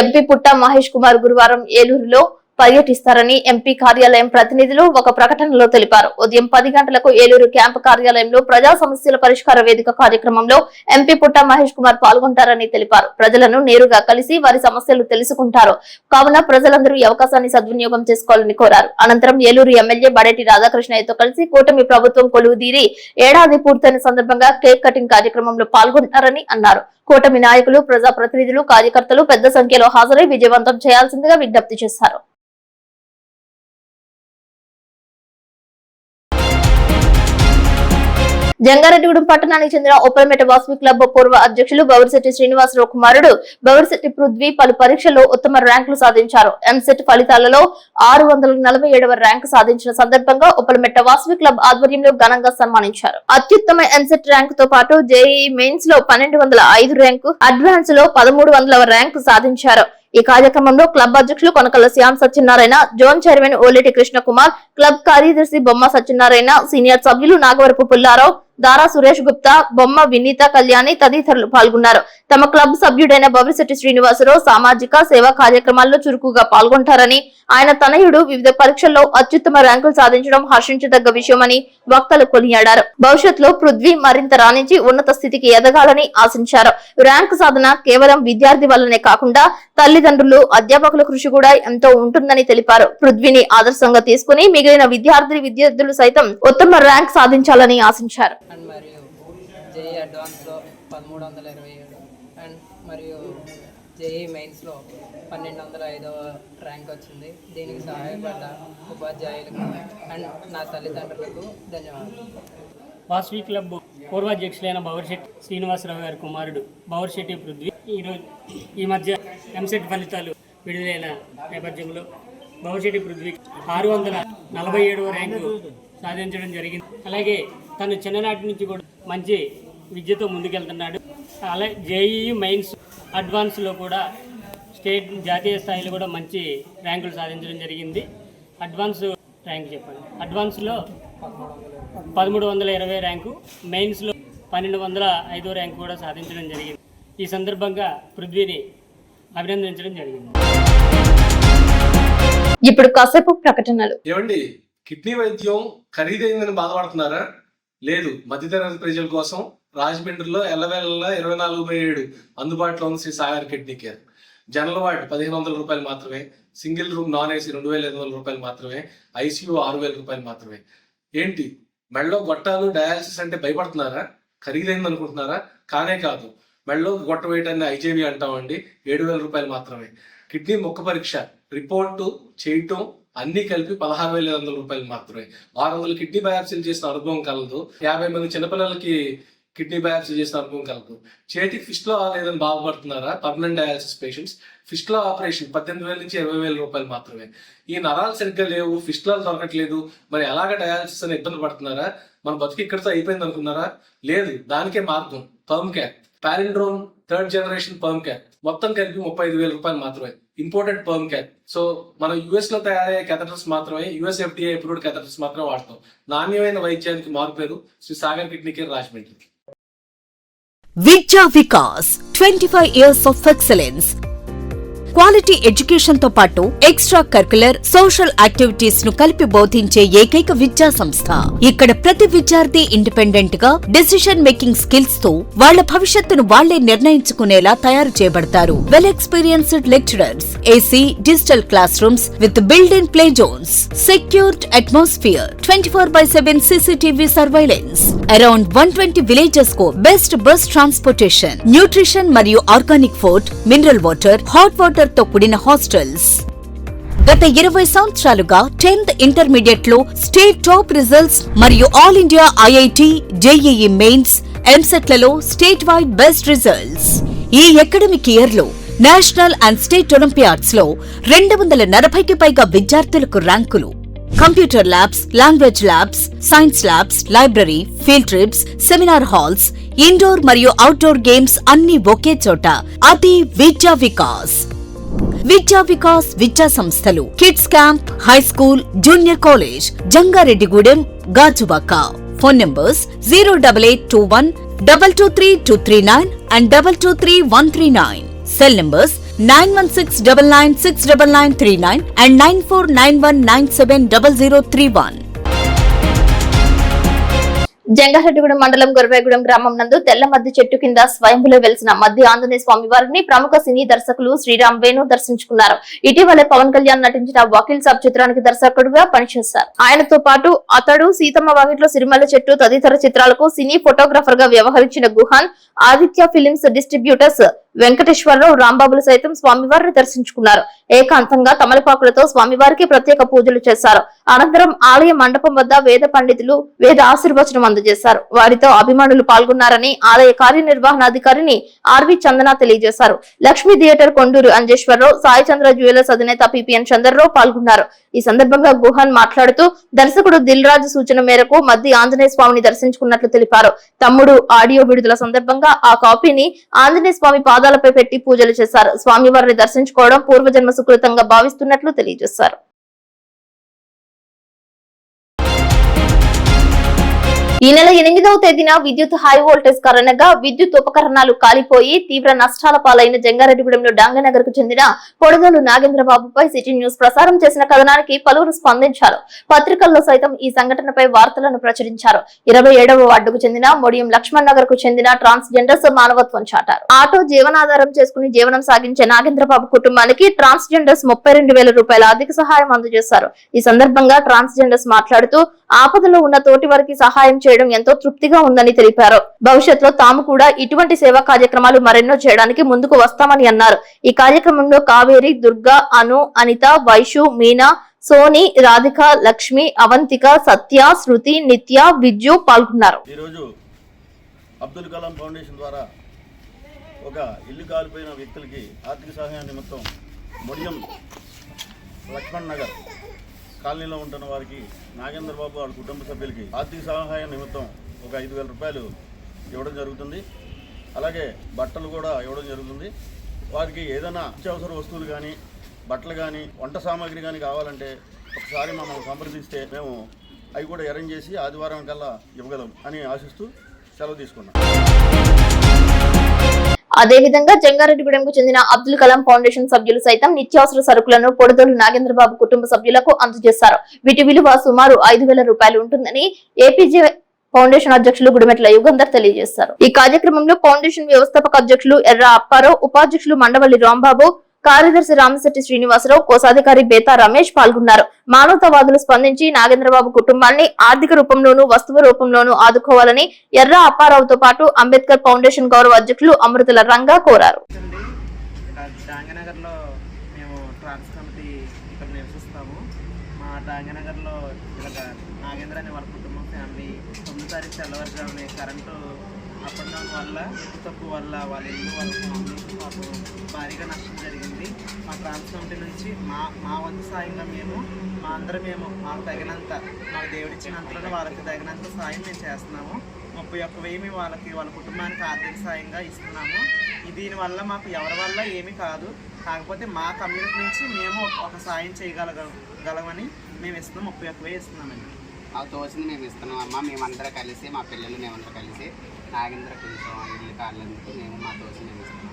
ఎంపీ పుట్ట మహేష్ కుమార్ గురువారం ఏలూరులో పర్యటిస్తారని ఎంపీ కార్యాలయం ప్రతినిధులు ఒక ప్రకటనలో తెలిపారు. ఉదయం 10 గంటలకు ఏలూరు క్యాంపు కార్యాలయంలో ప్రజా సమస్యల పరిష్కార వేదిక కార్యక్రమంలో ఎంపీ పుట్ట మహేష్ కుమార్ పాల్గొంటారని తెలిపారు. ప్రజలను నేరుగా కలిసి వారి సమస్యలు తెలుసుకుంటారు కావున ప్రజలందరూ ఈ అవకాశాన్ని సద్వినియోగం చేసుకోవాలని కోరారు. అనంతరం ఏలూరు ఎమ్మెల్యే బడేటి రాధాకృష్ణయ్యతో కలిసి కూటమి ప్రభుత్వం కొలువుదీరి ఏడాది పూర్తయిన సందర్భంగా కేక్ కటింగ్ కార్యక్రమంలో పాల్గొంటారని అన్నారు. కూటమి నాయకులు, ప్రజాప్రతినిధులు, కార్యకర్తలు పెద్ద సంఖ్యలో హాజరై విజయవంతం చేయాల్సిందిగా విజ్ఞప్తి చేశారు. జంగారెడ్డిగూడెం పట్టణానికి చెందిన ఉప్పలమెట వాసవి క్లబ్ పూర్వ అధ్యక్షులు బౌరిశెట్టి శ్రీనివాసరావు కుమారుడు బౌరిశెట్టి పృథ్వీ పలు పరీక్షల్లో ఉత్తమ ర్యాంకులు సాధించారు. ఎంసెట్ ఫలితాలలో 647వ ర్యాంకు సాధించిన సందర్భంగా ఉప్పలమెట వాసవి క్లబ్ ఆధ్వర్యంలో ఘనంగా సన్మానించారు. అత్యుత్తమ ఎంసెట్ ర్యాంకు తో పాటు JEE మెయిన్స్ లో 1205 ర్యాంకు, అడ్వాన్స్ లో 1300వ ర్యాంకు సాధించారు. ఈ కార్యక్రమంలో క్లబ్ అధ్యక్షులు Konakalla Shyam Satyanarayana, zone chairman Oleti Krishna Kumar, club కార్యదర్శి బొమ్మ సత్యనారాయణ, సీనియర్ సభ్యులు నాగవరపు పుల్లారావు, దారా సురేష్ గుప్తా, బొమ్మ వినీత కళ్యాణి తదితరులు పాల్గొన్నారు. తమ క్లబ్ సభ్యుడైన బవిశెట్టి శ్రీనివాసరావు సామాజిక సేవా కార్యక్రమాల్లో చురుకుగా పాల్గొంటారని, ఆయన తనయుడు వివిధ పరీక్షల్లో అత్యుత్తమ ర్యాంకులు సాధించడం హర్షించదగ్గ విషయమని వక్తలు కొనియాడారు. భవిష్యత్తులో పృథ్వీ మరింత రాణించి ఉన్నత స్థితికి ఎదగాలని ఆశించారు. ర్యాంకు సాధన కేవలం విద్యార్థి వల్లనే కాకుండా తల్లిదండ్రులు, అధ్యాపకుల కృషి కూడా ఎంతో ఉంటుందని తెలిపారు. పృథ్వీని ఆదర్శంగా తీసుకుని మిగిలిన విద్యార్థులు సైతం ఉత్తమ ర్యాంక్ సాధించాలని ఆశించారు. అండ్ మరియు జేఈ అడ్వాన్స్లో 1327 అండ్ మరియు జేఈ మెయిన్స్లో 1205వ ర్యాంక్ వచ్చింది. దీనికి సహాయపడ్డ ఉపాధ్యాయులకు అండ్ నా తల్లిదండ్రులకు ధన్యవాదాలు. వాసవి క్లబ్ పూర్వాధ్యక్షులైన బవర్శెట్టి శ్రీనివాసరావు గారి కుమారుడు బవర్శెట్టి పృథ్వీ ఈ మధ్య ఎంసెట్ ఫలితాలు విడుదలైన నేపథ్యంలో బవర్శెట్టి పృథ్వీ 647వ ర్యాంకు సాధించడం జరిగింది. అలాగే తను చిన్ననాటి నుంచి కూడా మంచి విద్యతో ముందుకెళ్తున్నాడు. అలాగే జేఈ మెయిన్స్ అడ్వాన్స్లో కూడా జాతీయ స్థాయిలో కూడా మంచి ర్యాంకులు సాధించడం జరిగింది. అడ్వాన్స్ ర్యాంక్ చెప్పండి. అడ్వాన్స్లో 1320 ర్యాంకు, మెయిన్స్లో 1205 ర్యాంకు కూడా సాధించడం జరిగింది. ఈ సందర్భంగా పృథ్వీని అభినందించడం జరిగింది. ఇప్పుడు కాసేపు ప్రకటనలు. ఏమండి, కిడ్నీ వైద్యం ఖరీదైందని బాధపడుతున్నారా? లేదు, మధ్యతరగతి ప్రజల కోసం రాజమండ్రిలో ఎల్లవేళ 24/7 అందుబాటులో ఉంది Sri Sagar kidney care. General ward 1500 రూపాయలు మాత్రమే, సింగిల్ రూమ్ నాన్ ఏసీ 2500 రూపాయలు మాత్రమే, ఐసీయూ 6000 రూపాయలు మాత్రమే. ఏంటి, మెడలో గొట్టాలు డయాలసిస్ అంటే భయపడుతున్నారా? ఖరీదైంది అనుకుంటున్నారా? కానే కాదు. మెడలో గొట్ట వేయటాన్ని ఐజేవి అంటామండి, 7000 రూపాయలు మాత్రమే. కిడ్నీ ముక్క పరీక్ష రిపోర్టు చేయటం అన్ని కలిపి 16,500 రూపాయలు మాత్రమే. 600 కిడ్నీ బయాప్సీలు చేసిన అనుభవం కలదు. 50 మంది చిన్నపిల్లలకి కిడ్నీ బయాప్సీ చేసిన అనుభవం కలదు. చేతికి ఫిస్ట్లో లేదని బాధపడుతున్నారా? పర్మనెంట్ డయాలసిస్ పేషెంట్స్ ఫిస్ట్లో ఆపరేషన్ 18,000 నుంచి 20,000 రూపాయలు మాత్రమే. ఈ నరాలు సరిగ్గా లేవు, ఫిస్టులాలు దొరకట్లేదు, మరి ఎలాగ డయాలసిస్ అని ఇబ్బంది పడుతున్నారా? మన బతుకు ఇక్కడితో అయిపోయింది అనుకున్నారా? లేదు, దానికే మార్గం PermCath, Palindrome 3rd generation PermCath. మొత్తం కలిపి 35,000 రూపాయలు మాత్రమే. Imported PermCath. సో మనం యుఎస్ లో తయారయ్యే కెథటర్స్ మాత్రమే, యుఎస్ ఎఫ్డిఏ అప్రూవ్డ్ కెథటర్స్ మాత్రమే వాడతాం. నాణ్యమైన వైద్యానికి మారుపేరు శ్రీ సాగర్ కిడ్నీ కేర్ రాజమండ్రి. విద్యా Vikas 25 years of excellence. Quality education తో పాటు ఎక్స్ట్రా కరికులర్ సోషల్ యాక్టివిటీస్ ను కలిపి బోధించే ఏకైక విద్యా సంస్థ. ఇక్కడ ప్రతి విద్యార్థి ఇండిపెండెంట్ గా డెసిషన్ మేకింగ్ స్కిల్స్ తో వాళ్ల భవిష్యత్తును వాళ్లే నిర్ణయించుకునేలా తయారు చేయబడతారు. Well experienced lecturers, AC digital classrooms with build in play zones, secured atmosphere, 24/7 CCTV surveillance. Around 120 villages కు బెస్ట్ బస్ ట్రాన్స్పోర్టేషన్, న్యూట్రిషన్ మరియు organic food, mineral water, hot water తో కూడిన హాస్టల్స్. గత 20 సంవత్సరాలుగా 10th ఇంటర్మీడియట్ లో state top results మరియు all India IIT, JEE mains, EAMCET లలో state wide best results. ఈ అకాడమిక్ ఇయర్ లో నేషనల్ అండ్ స్టేట్ ఒలింపియాడ్స్ లో 240కి పైగా విద్యార్థులకు ర్యాంకులు. Computer labs, language labs, science labs, library, field trips, seminar halls, indoor మరియు outdoor games అన్ని ఒకే చోట. అది విద్యా వికాస్. విద్యా వికాస్ విద్యా సంస్థలు kids camp, high school, junior college, Jangareddygudem, Gajuwaka. Phone numbers 08821 223239 and 223139. Cell numbers 9169969939 and 9491970031. Jangareddygudem మండలం గొర్వేగూడెం గ్రామం నందు తెల్ల మద్ది చెట్టు కింద స్వయంభులో వెలిసిన మద్ది ఆంజనేయ స్వామి వారిని ప్రముఖ సినీ దర్శకులు శ్రీరామ్ వేణు దర్శించుకున్నారు. ఇటీవలే పవన్ కళ్యాణ్ నటించిన వకీల్ సాబ్ చిత్రానికి దర్శకుడుగా పనిచేశారు. ఆయనతో పాటు అతడు, సీతమ్మ వాకిట్లో సిరిమల్ల చెట్టు తదితర చిత్రాలకు సినీ ఫోటోగ్రాఫర్ గా వ్యవహరించిన గుహాన్, ఆదిత్య ఫిలిమ్స్ డిస్ట్రిబ్యూటర్స్ వెంకటేశ్వరరావు, రాంబాబులు సైతం స్వామివారిని దర్శించుకున్నారు. ఏకాంతంగా తమలపాకులతో స్వామివారికి ప్రత్యేక పూజలు చేశారు. అనంతరం ఆలయ మండపం వద్ద వేద పండితులు వేద ఆశీర్వచనం అందజేశారు. వారితో అభిమానులు పాల్గొన్నారని ఆలయ కార్యనిర్వహణాధికారిని ఆర్వి చందన తెలియజేశారు. లక్ష్మీ థియేటర్ కొండూరు అంజేశ్వరరావు, సాయి చంద్ర జ్యువెలర్స్ అధినేత పిపిఎన్ చంద్రరావు పాల్గొన్నారు. ఈ సందర్భంగా గుహాన్ మాట్లాడుతూ దర్శకుడు దిల్ రాజు సూచన మేరకు మద్ది ఆంజనేయ స్వామిని దర్శించుకున్నట్లు తెలిపారు. తమ్ముడు ఆడియో విడుదల సందర్భంగా ఆ కాపీని ఆంజనేయ స్వామి పాదాలపై పెట్టి పూజలు చేశారు. స్వామివారిని దర్శించుకోవడం పూర్వజన్మ సుకృతంగా భావిస్తున్నట్లు తెలియజేశారు. ఈ నెల 8వ తేదీన విద్యుత్ హై వోల్టేజ్ కారణంగా విద్యుత్ ఉపకరణాలు కాలిపోయి తీవ్ర నష్టాల పాలైన జంగారెడ్డిగూడెంలో డాంగనగర్ కు చెందిన పొడదోలు నాగేంద్రబాబుపై సిటీ న్యూస్ ప్రసారం చేసిన కథనానికి పలువురు స్పందించారు. పత్రికల్లో సైతం ఈ సంఘటనపై వార్తలను ప్రచురించారు. 27వ వార్డుకు చెందిన మొడియం లక్ష్మణ్ నగర్ కు చెందిన ట్రాన్స్జెండర్స్ మానవత్వం చాటారు. ఆటో జీవనాధారం చేసుకుని జీవనం సాగించే నాగేంద్రబాబు కుటుంబానికి ట్రాన్స్జెండర్స్ 32,000 రూపాయల ఆర్థిక సహాయం అందజేశారు. ఈ సందర్భంగా ట్రాన్స్జెండర్స్ మాట్లాడుతూ ఆపదలో ఉన్న తోటి వారికి సహాయం చేయడం ఎంతో తృప్తిగా ఉందని తెలిపారు. భవిష్యత్తులో తాము కూడా ఇటువంటి సేవా కార్యక్రమాలు మరెన్నో చేయడానికి ముందుకు వస్తామని అన్నారు. ఈ కార్యక్రమంలో కావేరి, దుర్గా, అను, అనిత, వైషు, మీనా, సోని, రాధిక, లక్ష్మి, అవంతిక, సత్య, శృతి, నిత్య, విద్యు పాల్గొన్నారు. ఈరోజు అబ్దుల్ కలాం ఫౌండేషన్ ద్వారా ఒక ఇల్లు కాలిపోయిన వ్యక్తులకి ఆర్థిక సహాయం నిమిత్తం మొడియం లక్ష్మణ్ నగర్ కాలనీలో ఉంటున్న వారికి నాగేంద్రబాబు వాళ్ళ కుటుంబ సభ్యులకి ఆర్థిక సహాయం నిమిత్తం ఒక 5,000 రూపాయలు ఇవ్వడం జరుగుతుంది. అలాగే బట్టలు కూడా ఇవ్వడం జరుగుతుంది. వారికి ఏదైనా అత్యవసర వస్తువులు కానీ, బట్టలు కానీ, వంట సామాగ్రి కానీ కావాలంటే ఒకసారి మమ్మల్ని సంప్రదిస్తే మేము అవి కూడా అరేంజ్ చేసి ఆదివారం కల్లా ఇవ్వగలం అని ఆశిస్తూ సెలవు తీసుకున్నాం. అదేవిధంగా జంగారెడ్డిగూడెంకు చెందిన అబ్దుల్ కలాం ఫౌండేషన్ సభ్యులు సైతం నిత్యావసర సరుకులను పొడదోలు నాగేంద్రబాబు కుటుంబ సభ్యులకు అందజేశారు. వీటి విలువ సుమారు 5,000 రూపాయలు ఉంటుందని ఏపీజే ఫౌండేషన్ అధ్యక్షులు గుడిమెట్ల యుగంధర్ తెలియజేశారు. ఈ కార్యక్రమంలో ఫౌండేషన్ వ్యవస్థాపక అధ్యక్షులు ఎర్ర అప్పారావు, ఉపాధ్యక్షులు మండవల్లి రాంబాబు, కార్యదర్శి రామశెట్టి శ్రీనివాసరావు, కోశాధికారి బేతా రమేష్ పాల్గొన్నారు. మానవతావాదులు స్పందించి నాగేంద్రబాబు కుటుంబాన్ని ఆర్థిక రూపంలోనూ వస్తువు రూపంలోనూ ఆదుకోవాలని ఎర్ర అప్పారావుతో పాటు అంబేద్కర్ ఫౌండేషన్ గౌరవ అధ్యక్షులు అమృతుల రంగా కోరారు. డాంగనగర్లో మేము ట్రాన్స్ కమిటీ ఇక్కడ నివసిస్తాము. మా డాంగనగర్లో ఇలాగ నాగేంద్ర అనే వాళ్ళ కుటుంబం ఫ్యామిలీ 9వ తారీఖు తెల్లవారుజామున కరెంటు అప్ అండ్ డౌన్ వల్ల తప్పు వల్ల వాళ్ళ ఇల్లు వాళ్ళ ఫ్యామిలీ మాకు భారీగా నష్టం జరిగింది. మా ట్రాన్స్ కమిటీ నుంచి మా వంతు సాయంగా మేము మాకు తగినంత మాకు దేవుడిచ్చినంతలో వాళ్ళకి తగినంత సాయం మేము చేస్తున్నాము. 31,000 వాళ్ళ కుటుంబానికి ఆర్థిక సాయంగా ఇస్తున్నాము. దీనివల్ల మాకు ఎవరి వల్ల ఏమీ కాదు, కాకపోతే మా కమ్యూనిటీ నుంచి మేము ఒక సాయం చేయగలగలమని మేము ఇస్తున్నాం. 31,000 ఇస్తున్నామండి. మాకు తోచింది మేము ఇస్తున్నాం అమ్మ. మేమందరం కలిసి, మా పిల్లలు మేమందరం కలిసి నాగేంద్ర కొంచెం ఇల్లు కాళ్ళందుకు మేము మా తోచింది మేము ఇస్తున్నాం.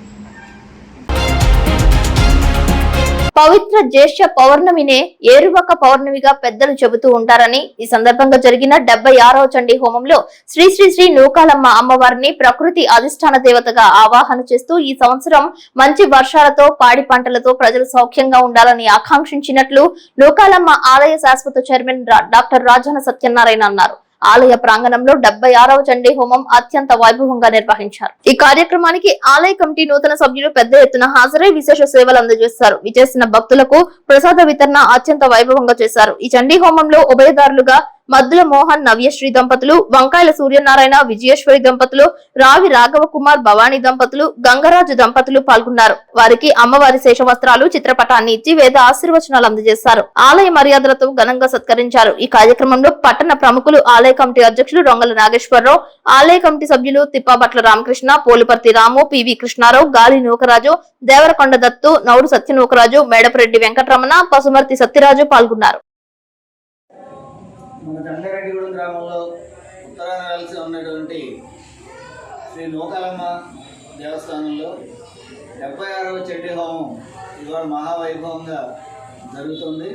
పవిత్ర జ్యేష్ఠ పౌర్ణమినే ఏరువక పౌర్ణమిగా పెద్దలు చెబుతూ ఉంటారని, ఈ సందర్భంగా జరిగిన 76వ చండీ హోమంలో శ్రీ శ్రీ శ్రీ నూకాలమ్మ అమ్మవారిని ప్రకృతి అధిష్టాన దేవతగా ఆవాహన చేస్తూ ఈ సంవత్సరం మంచి వర్షాలతో, పాడి పంటలతో ప్రజలు సౌఖ్యంగా ఉండాలని ఆకాంక్షించినట్లు నూకాలమ్మ ఆలయ శాశ్వత చైర్మన్ డాక్టర్ రాజాన సత్యనారాయణ అన్నారు. ఆలయ ప్రాంగణంలో 76వ చండీ హోమం అత్యంత వైభవంగా నిర్వహించారు. ఈ కార్యక్రమానికి ఆలయ కమిటీ నూతన సభ్యులు పెద్ద ఎత్తున హాజరై విశేష సేవలు అందజేశారు. విచేసిన భక్తులకు ప్రసాద వితరణ అత్యంత వైభవంగా చేశారు. ఈ చండీ హోమంలో ఉభయదారులుగా మద్దుల మోహన్ నవ్యశ్రీ దంపతులు, వంకాయల సూర్యనారాయణ విజయేశ్వరి దంపతులు, రావి రాఘవ కుమార్ భవానీ దంపతులు, గంగరాజు దంపతులు పాల్గొన్నారు. వారికి అమ్మవారి శేషవస్త్రాలు, చిత్రపటాన్ని ఇచ్చి వేద ఆశీర్వచనాలు అందజేశారు. ఆలయ మర్యాదలతో ఘనంగా సత్కరించారు. ఈ కార్యక్రమంలో పట్టణ ప్రముఖులు, ఆలయ కమిటీ అధ్యక్షులు రొంగల నాగేశ్వరరావు, ఆలయ కమిటీ సభ్యులు తిప్పాబట్ల రామకృష్ణ, పోలుపర్తి రాము, పివి కృష్ణారావు, గాలి నూకరాజు, దేవరకొండ దత్తు, నౌడు సత్యనూకరాజు, మేడపరెడ్డి వెంకటరమణ, పసుమర్తి సత్యరాజు పాల్గొన్నారు. మన జంగారెడ్డిగూడెం గ్రామంలో ఉత్తరాన కలిసి ఉన్నటువంటి శ్రీ నూకాలమ్మ దేవస్థానంలో 76వ చండీ హోమం ఇవాళ మహావైభవంగా జరుగుతుంది.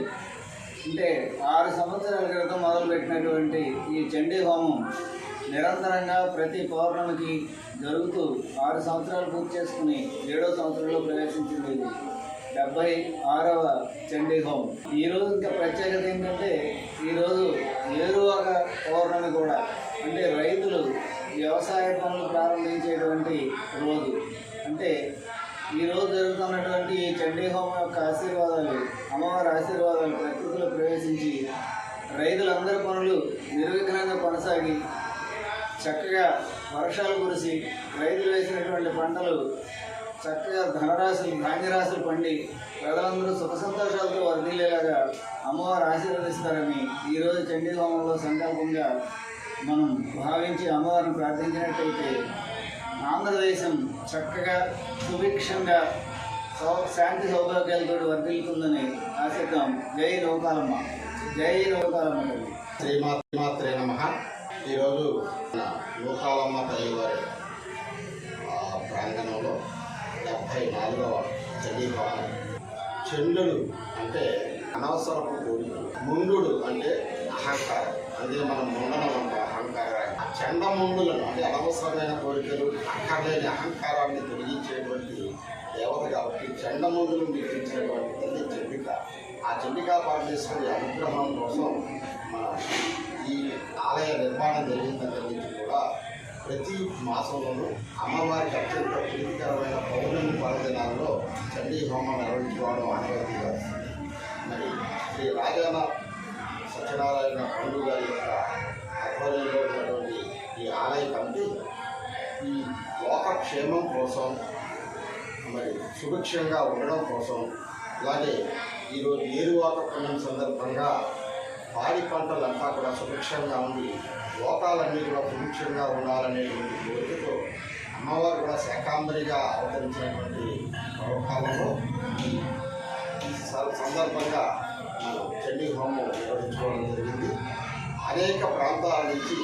అంటే 6 సంవత్సరాల క్రితం మొదలుపెట్టినటువంటి ఈ చండీ హోమం నిరంతరంగా ప్రతి పౌర్ణమికి జరుగుతూ 6 సంవత్సరాలు పూర్తి చేసుకుని 7వ సంవత్సరంలో ప్రవేశించింది 76వ చండీ హోమం. ఈరోజు ఇంకా ప్రత్యేకత ఏంటంటే ఈరోజు ఏరువాక పౌర్ణమి కూడా, అంటే రైతులు వ్యవసాయ పనులు ప్రారంభించేటువంటి రోజు. అంటే ఈరోజు జరుగుతున్నటువంటి ఈ చండీ హోమం యొక్క ఆశీర్వాదాలు, అమ్మవారి ఆశీర్వాదాలు ప్రకృతిలో ప్రవేశించి రైతులందరి పనులు నిర్విఘ్నంగా కొనసాగి చక్కగా వర్షాలు కురిసి రైతులు వేసినటువంటి పంటలు చక్కగా ధనరాశులు, ధాన్యరాశులు పండి ప్రజలందరూ సుఖ సంతోషాలతో వర్ధిల్లేలాగా అమ్మవారు ఆశీర్వదిస్తారని ఈరోజు చండీ హోమంలో సంకల్పంగా మనం భావించి అమ్మవారిని ప్రార్థించినట్టయితే ఆంధ్రదేశం చక్కగా సుభిక్షంగా శాంతి సౌభాగ్యాలతో వర్ధిల్లుతుందని ఆశిద్దాం. జై నౌకాలమ్మ, జై నౌకాలమ్మ తల్లి. శ్రీమాత్రే నమః. ఈరోజు నూకాలమ్మ తల్లి వారి ప్రాంగణంలో 74వ చండీహోమం. చండుడు అంటే అనవసరపు కోరికలు, ముండు అంటే అహంకారం. అదే మనం ముండనం అంటే అహంకారం. చండముండులను అంటే అనవసరమైన కోరికలు, అక్కర్లేని అహంకారాన్ని తొలగించేటువంటి దేవత కాబట్టి చండముండులు నిర్మించినటువంటి తల్లి చండిక. ఆ చండికా పరమేశ్వరి అనుగ్రహం కోసం మన ఈ ఆలయ నిర్మాణం జరిగిన దగ్గర నుంచి కూడా ప్రతి మాసంలోనూ అమ్మవారికి అత్యంత ప్రీతికరమైన పౌర్ణమి పర్వదినాల్లో చండీ హోమం నిర్వహించుకోవడం ఆనవాయితీగా వస్తుంది. మరి శ్రీ రాజాన సత్యనారాయణ పండు గారి యొక్క ఆధ్వర్యంలో ఉన్నటువంటి ఈ ఆలయ కమిటీ ఈ లోకక్షేమం కోసం, మరి సుభిక్షంగా ఉండడం కోసం, అలాగే ఈరోజు ఏరువాక పుణ్యం సందర్భంగా పాడి పంటలంతా కూడా సుభిక్షంగా ఉండి లోకాలన్నీ కూడా సుభిక్షంగా ఉండాలనేటువంటి కోరికతో అమ్మవారు కూడా శాకాంబరిగా అవతరించినటువంటి కాలంలో ఈ సందర్భంగా మనం చండీ హోమం నిర్వహించుకోవడం జరిగింది. అనేక ప్రాంతాల నుంచి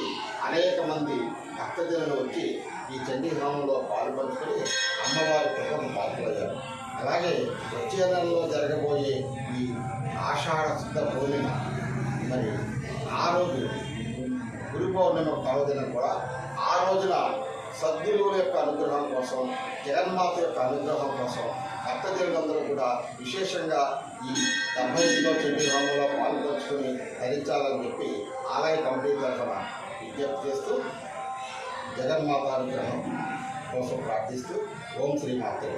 అనేక మంది భక్తజనులు వచ్చి ఈ చండీ హోమంలో పాల్పంచుకొని అమ్మవారి కృపను పాల్పొయ్యారు. అలాగే వచ్చే నెలలో జరగబోయే ఈ ఆషాఢ శుద్ధ పూర్ణిమ, మరి ఆ రోజు గురు పౌర్ణిమ పర్వదినం కూడా ఆ రోజున సద్గురువుల యొక్క అనుగ్రహం కోసం, జగన్మాత యొక్క అనుగ్రహం కోసం భక్తజనులందరూ కూడా విశేషంగా ఈ 75వ చండీ హోమంలో పాల్పంచుకొని ధరించాలని చెప్పి ఆలయ కమిటీ తరఫున విజ్ఞప్తి చేస్తూ జగన్మాత అనుగ్రహం కోసం ప్రార్థిస్తూ ఓం శ్రీమాతే.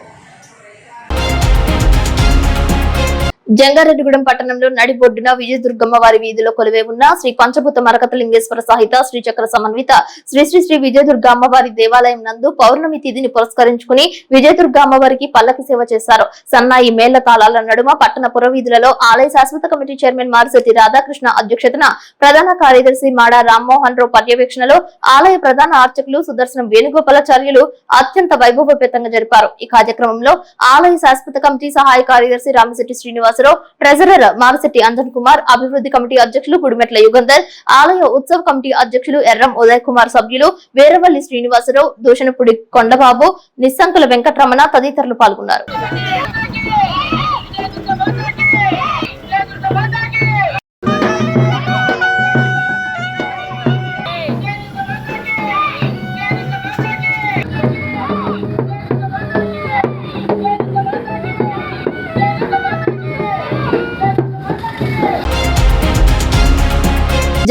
జంగారెడ్డిగూడెం పట్టణంలో నడిబొడ్డున విజయదుర్గమ్మ వారి వీధిలో కొలువై ఉన్న శ్రీ పంచభూత మరకతలింగేశ్వర సహిత శ్రీచక్ర సమన్విత శ్రీ శ్రీ శ్రీ విజయదుర్గ అమ్మవారి దేవాలయం నందు పౌర్ణమి తిథిని పురస్కరించుకుని విజయదుర్గ అమ్మవారికి పల్లకి సేవ చేశారు. సన్నాయి మేళ్ల తాళాల నడుమ పట్టణ పురవీధులలో ఆలయ శాశ్వత కమిటీ చైర్మన్ మారిశెట్టి రాధాకృష్ణ అధ్యక్షతన ప్రధాన కార్యదర్శి మాడా రామ్మోహన్ రావు పర్యవేక్షణలో ఆలయ ప్రధాన అర్చకులు సుదర్శనం వేణుగోపాలాచార్యులు అత్యంత వైభవోపేతంగా జరిపారు. ఈ కార్యక్రమంలో ఆలయ శాశ్వత కమిటీ సహాయ కార్యదర్శి రామశెట్టి శ్రీనివాసరావు, ట్రెజరర్ మారిశెట్టి అంజన్ కుమార్, అభివృద్ధి కమిటీ అధ్యక్షులు గుడిమెట్ల యుగంధర్, ఆలయ ఉత్సవ కమిటీ అధ్యక్షులు ఎర్రం ఉదయ్ కుమార్, సభ్యులు వీరవల్లి శ్రీనివాసరావు, దూషణపుడి కొండబాబు, నిస్సంకుల వెంకటరమణ తదితరులు పాల్గొన్నారు.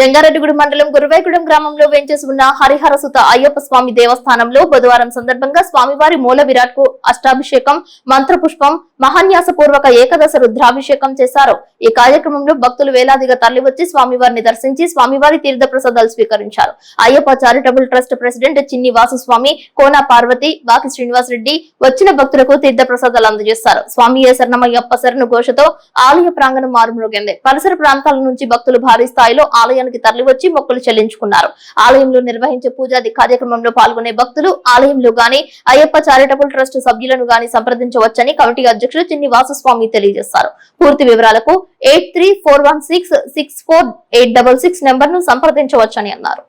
జంగారెడ్డిగూడెం మండలం గురువాయిగూడెం గ్రామంలో వేంచేసి ఉన్న హరిహరసుత అయ్యప్ప స్వామి దేవస్థానంలో బుధవారం సందర్భంగా స్వామివారి మూల విరాట్ కు అష్టాభిషేకం, మంత్రపుష్పం, మహాన్యాసపూర్వక ఏకదశ రుద్రాభిషేకం చేశారు. ఈ కార్యక్రమంలో భక్తులు వేలాదిగా తరలివచ్చి స్వామివారిని దర్శించి స్వామివారి తీర్థ ప్రసాదాలు స్వీకరించారు. అయ్యప్ప చారిటబుల్ ట్రస్ట్ ప్రెసిడెంట్ చిన్ని వాసుస్వామి, కోన పార్వతి, బాకి శ్రీనివాసరెడ్డి వచ్చిన భక్తులకు తీర్థ ప్రసాదాలు అందజేశారు. స్వామి శరణమయ్యప్ప శరణు ఘోషతో ఆలయ ప్రాంగణం మారుమ్రోగింది. పరిసర ప్రాంతాల నుంచి భక్తులు భారీ స్థాయిలో ఆలయానికి తరలివచ్చి మొక్కులు చెల్లించుకున్నారు. ఆలయంలో నిర్వహించే పూజాది కార్యక్రమంలో పాల్గొనే భక్తులు ఆలయంలో గాని అయ్యప్ప చారిటబుల్ ట్రస్ట్ సభ్యులను గాని సంప్రదించవచ్చని కమిటీ అధ్యక్షులు చిన్ని వాసుస్వామి తెలియజేశారు. పూర్తి వివరాలకు 8341664866 నెంబర్ ను సంప్రదించవచ్చని అన్నారు.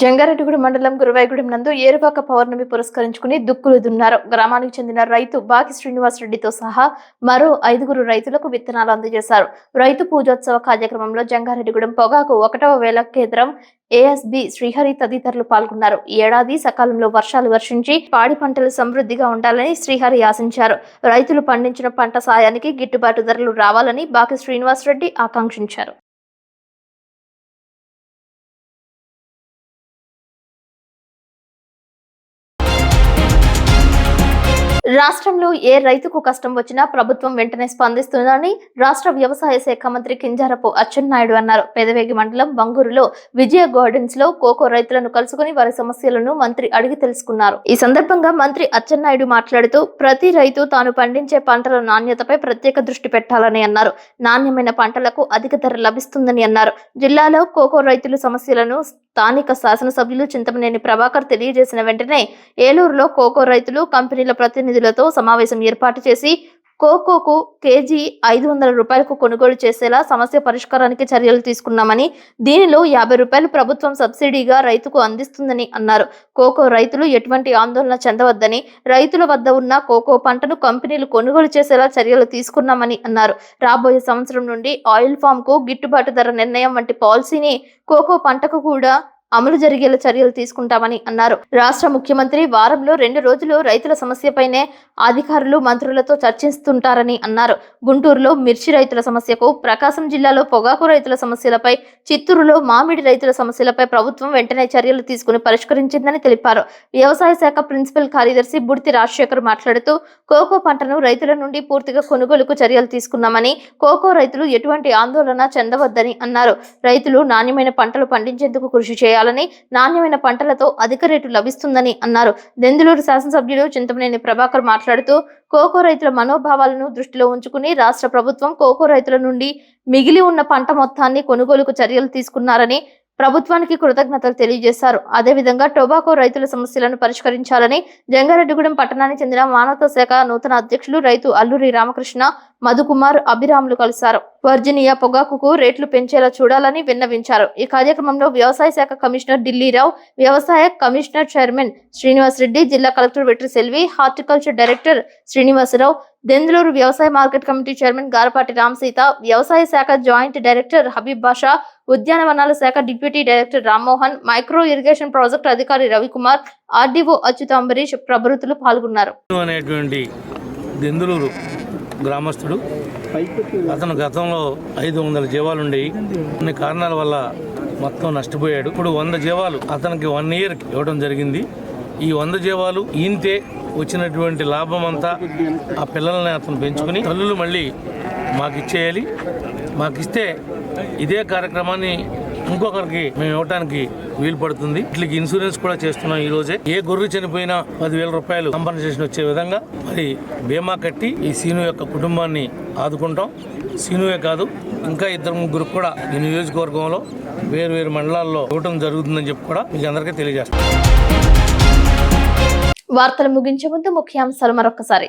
జంగారెడ్డిగూడెం మండలం గురువాయిగూడెం నందు ఏరువాక పౌర్ణమి పురస్కరించుకుని దుక్కులు దున్నారు. గ్రామానికి చెందిన రైతు బాకి శ్రీనివాసరెడ్డితో సహా మరో 5 రైతులకు విత్తనాలు అందజేశారు. రైతు పూజోత్సవ కార్యక్రమంలో జంగారెడ్డిగూడెం పొగాకు 1వ వేల కేంద్రం ఏఎస్బి శ్రీహరి తదితరులు పాల్గొన్నారు. ఈ ఏడాది సకాలంలో వర్షాలు వర్షించి పాడి పంటలు సమృద్ధిగా ఉండాలని శ్రీహరి ఆశించారు. రైతులు పండించిన పంట సాయానికి గిట్టుబాటు ధరలు రావాలని బాకి శ్రీనివాసరెడ్డి ఆకాంక్షించారు. రాష్ట్రంలో ఏ రైతుకు కష్టం వచ్చినా ప్రభుత్వం వెంటనే స్పందిస్తుందని రాష్ట్ర వ్యవసాయ శాఖ మంత్రి కింజారపు అచ్చెన్నాయుడు అన్నారు. పెదవేగి మండలం బంగూరులో విజయ గార్డెన్స్ లో కోకో రైతులను కలుసుకుని వారి సమస్యలను మంత్రి అడిగి తెలుసుకున్నారు. ఈ సందర్భంగా మంత్రి అచ్చెన్నాయుడు మాట్లాడుతూ ప్రతి రైతు తాను పండించే పంటల నాణ్యతపై ప్రత్యేక దృష్టి పెట్టాలని అన్నారు. నాణ్యమైన పంటలకు అధిక ధర లభిస్తుందని అన్నారు. జిల్లాలో కోకో రైతుల సమస్యలను స్థానిక శాసనసభ్యులు చింతమనేని ప్రభాకర్ తెలియజేసిన వెంటనే ఏలూరులో కోకో రైతులు కంపెనీల ప్రతినిధులతో సమావేశం ఏర్పాటు చేసి కోకోకు కేజీ 500 రూపాయలకు కొనుగోలు చేసేలా సమస్య పరిష్కారానికి చర్యలు తీసుకున్నామని, దీనిలో 50 రూపాయలు ప్రభుత్వం సబ్సిడీగా రైతుకు అందిస్తుందని అన్నారు. కోకో రైతులు ఎటువంటి ఆందోళన చెందవద్దని, రైతుల వద్ద ఉన్న కోకో పంటను కంపెనీలు కొనుగోలు చేసేలా చర్యలు తీసుకున్నామని అన్నారు. రాబోయే సంవత్సరం నుండి ఆయిల్ ఫామ్ కు గిట్టుబాటు ధర నిర్ణయం వంటి పాలసీని కోకో పంటకు కూడా అమలు జరిగేలా చర్యలు తీసుకుంటామని అన్నారు. రాష్ట్ర ముఖ్యమంత్రి వారంలో 2 రోజులు రైతుల సమస్యపైనే అధికారులు మంత్రులతో చర్చిస్తుంటారని అన్నారు. గుంటూరులో మిర్చి రైతుల సమస్యకు, ప్రకాశం జిల్లాలో పొగాకు రైతుల సమస్యలపై, చిత్తూరులో మామిడి రైతుల సమస్యలపై ప్రభుత్వం వెంటనే చర్యలు తీసుకుని పరిష్కరించిందని తెలిపారు. వ్యవసాయ శాఖ ప్రిన్సిపల్ కార్యదర్శి బుడితి రాజశేఖర్ మాట్లాడుతూ కోకో పంటను రైతుల నుండి పూర్తిగా కొనుగోలుకు చర్యలు తీసుకున్నామని, కోకో రైతులు ఎటువంటి ఆందోళన చెందవద్దని అన్నారు. రైతులు నాణ్యమైన పంటలు పండించేందుకు కృషి చేయాలి, నాణ్యమైన పంటలతో అధిక రేటు లభిస్తుందని అన్నారు. దెందులూరు శాసనసభ్యులు చింతమనేని ప్రభాకర్ మాట్లాడుతూ కోకో రైతుల మనోభావాలను దృష్టిలో ఉంచుకుని రాష్ట్ర ప్రభుత్వం కోకో రైతుల నుండి మిగిలి ఉన్న పంట మొత్తాన్ని కొనుగోలుకు చర్యలు తీసుకున్నారని, ప్రభుత్వానికి కృతజ్ఞతలు తెలియజేశారు. అదేవిధంగా టొబాకో రైతుల సమస్యలను పరిష్కరించాలని జంగారెడ్డిగూడెం పట్టణానికి చెందిన మానవతా శాఖ నూతన అధ్యక్షులు రైతు అల్లూరి రామకృష్ణ, మధుకుమార్, అభిరాములు కలిశారు. వర్జీనియా పొగాకుకు రేట్లు పెంచేలా చూడాలని విన్నవించారు. ఈ కార్యక్రమంలో వ్యవసాయ శాఖ కమిషనర్ ఢిల్లీరావు, వ్యవసాయ కమిషనర్ చైర్మన్ శ్రీనివాస్ రెడ్డి, జిల్లా collector Vetri Selvi, horticulture director Srinivasarao, Denduluru వ్యవసాయ market committee chairman Garapati Ramasita, వ్యవసాయ శాఖ జాయింట్ డైరెక్టర్ హబీబ్ బాషా, ఉద్యానవనాల శాఖ deputy director Rammohan, micro irrigation project అధికారి రవికుమార్, ఆర్డీఓ అచ్యుత అంబరీష్ ప్రభుత్తులు పాల్గొన్నారు. దెందులూరు గ్రామస్తుడు, అతను గతంలో 500 జీవాలు ఉండేవి. కొన్ని కారణాల వల్ల మొత్తం నష్టపోయాడు. ఇప్పుడు 100 జీవాలు అతనికి 1 ఇయర్ ఇవ్వడం జరిగింది. ఈ 100 జీవాలు ఈంతే వచ్చినటువంటి లాభం అంతా ఆ పిల్లల్ని అతను పెంచుకుని తల్లులు మళ్ళీ మాకు ఇచ్చేయాలి. మాకిస్తే ఇదే కార్యక్రమాన్ని ఇంకొకరికి మేము ఇవ్వడానికి వీలు పడుతుంది. వీటికి ఇన్సూరెన్స్ కూడా చేస్తున్నాం. ఈ రోజే ఏ గొర్రె చనిపోయినా 10,000 రూపాయలు కంపెన్సేషన్ వచ్చే విధంగా మరి బీమా కట్టి ఈ సీను యొక్క కుటుంబాన్ని ఆదుకుంటాం. సీనువే కాదు, ఇంకా 2-3 కూడా ఈ నియోజకవర్గంలో వేరు మండలాల్లో ఇవ్వడం జరుగుతుందని చెప్పి కూడా మీకు అందరికీ తెలియజేస్తాం. వార్తలు ముగించే ముందు ముఖ్యాంశాలు మరొకసారి.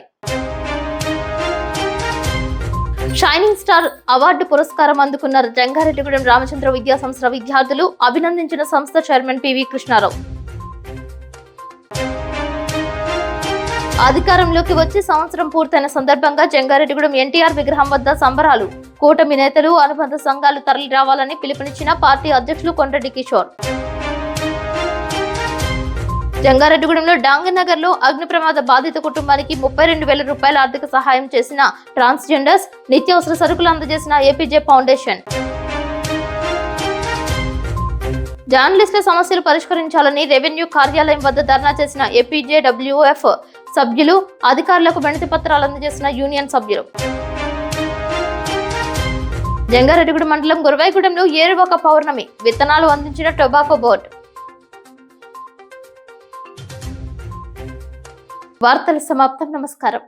షైనింగ్ స్టార్ అవార్డు పురస్కారం అందుకున్న జంగారెడ్డిగూడెం రామచంద్ర విద్యా సంస్థ విద్యార్థులు అభినందించిన సంస్థ చైర్మన్ పివి కృష్ణారావు. అధికారంలోకి వచ్చి సంవత్సరం పూర్తయిన సందర్భంగా జంగారెడ్డిగూడెం ఎన్టీఆర్ విగ్రహం వద్ద సంబరాలు. కూటమి నేతలు, అనుబంధ సంఘాలు తరలి రావాలని పిలుపునిచ్చిన పార్టీ అధ్యక్షులు కొండ్రెడ్డి కిషోర్. జంగారెడ్డిగూడెంలో డాంగనగర్ లో అగ్ని ప్రమాద బాధిత కుటుంబానికి 32,000 రూపాయల ఆర్థిక సహాయం చేసిన ట్రాన్స్జెండర్స్, నిత్యావసర సరుకులు అందజేసిన ఏపీజే ఫౌండేషన్. జర్నలిస్టుల సమస్యలు పరిష్కరించాలని రెవెన్యూ కార్యాలయం వద్ద ధర్నా చేసిన ఏపీజేడబ్ల్యూఎఫ్ సభ్యులు, అధికారులకు వినతి పత్రాలు అందజేసిన యూనియన్ సభ్యులు. జంగారెడ్డిగూడెం మండలం గురవాయిగూడెంలో 7వ పౌర్ణమి విత్తనాలు అందించిన టొబాకో బోర్డు. వార్తల సమాప్తం. నమస్కారం.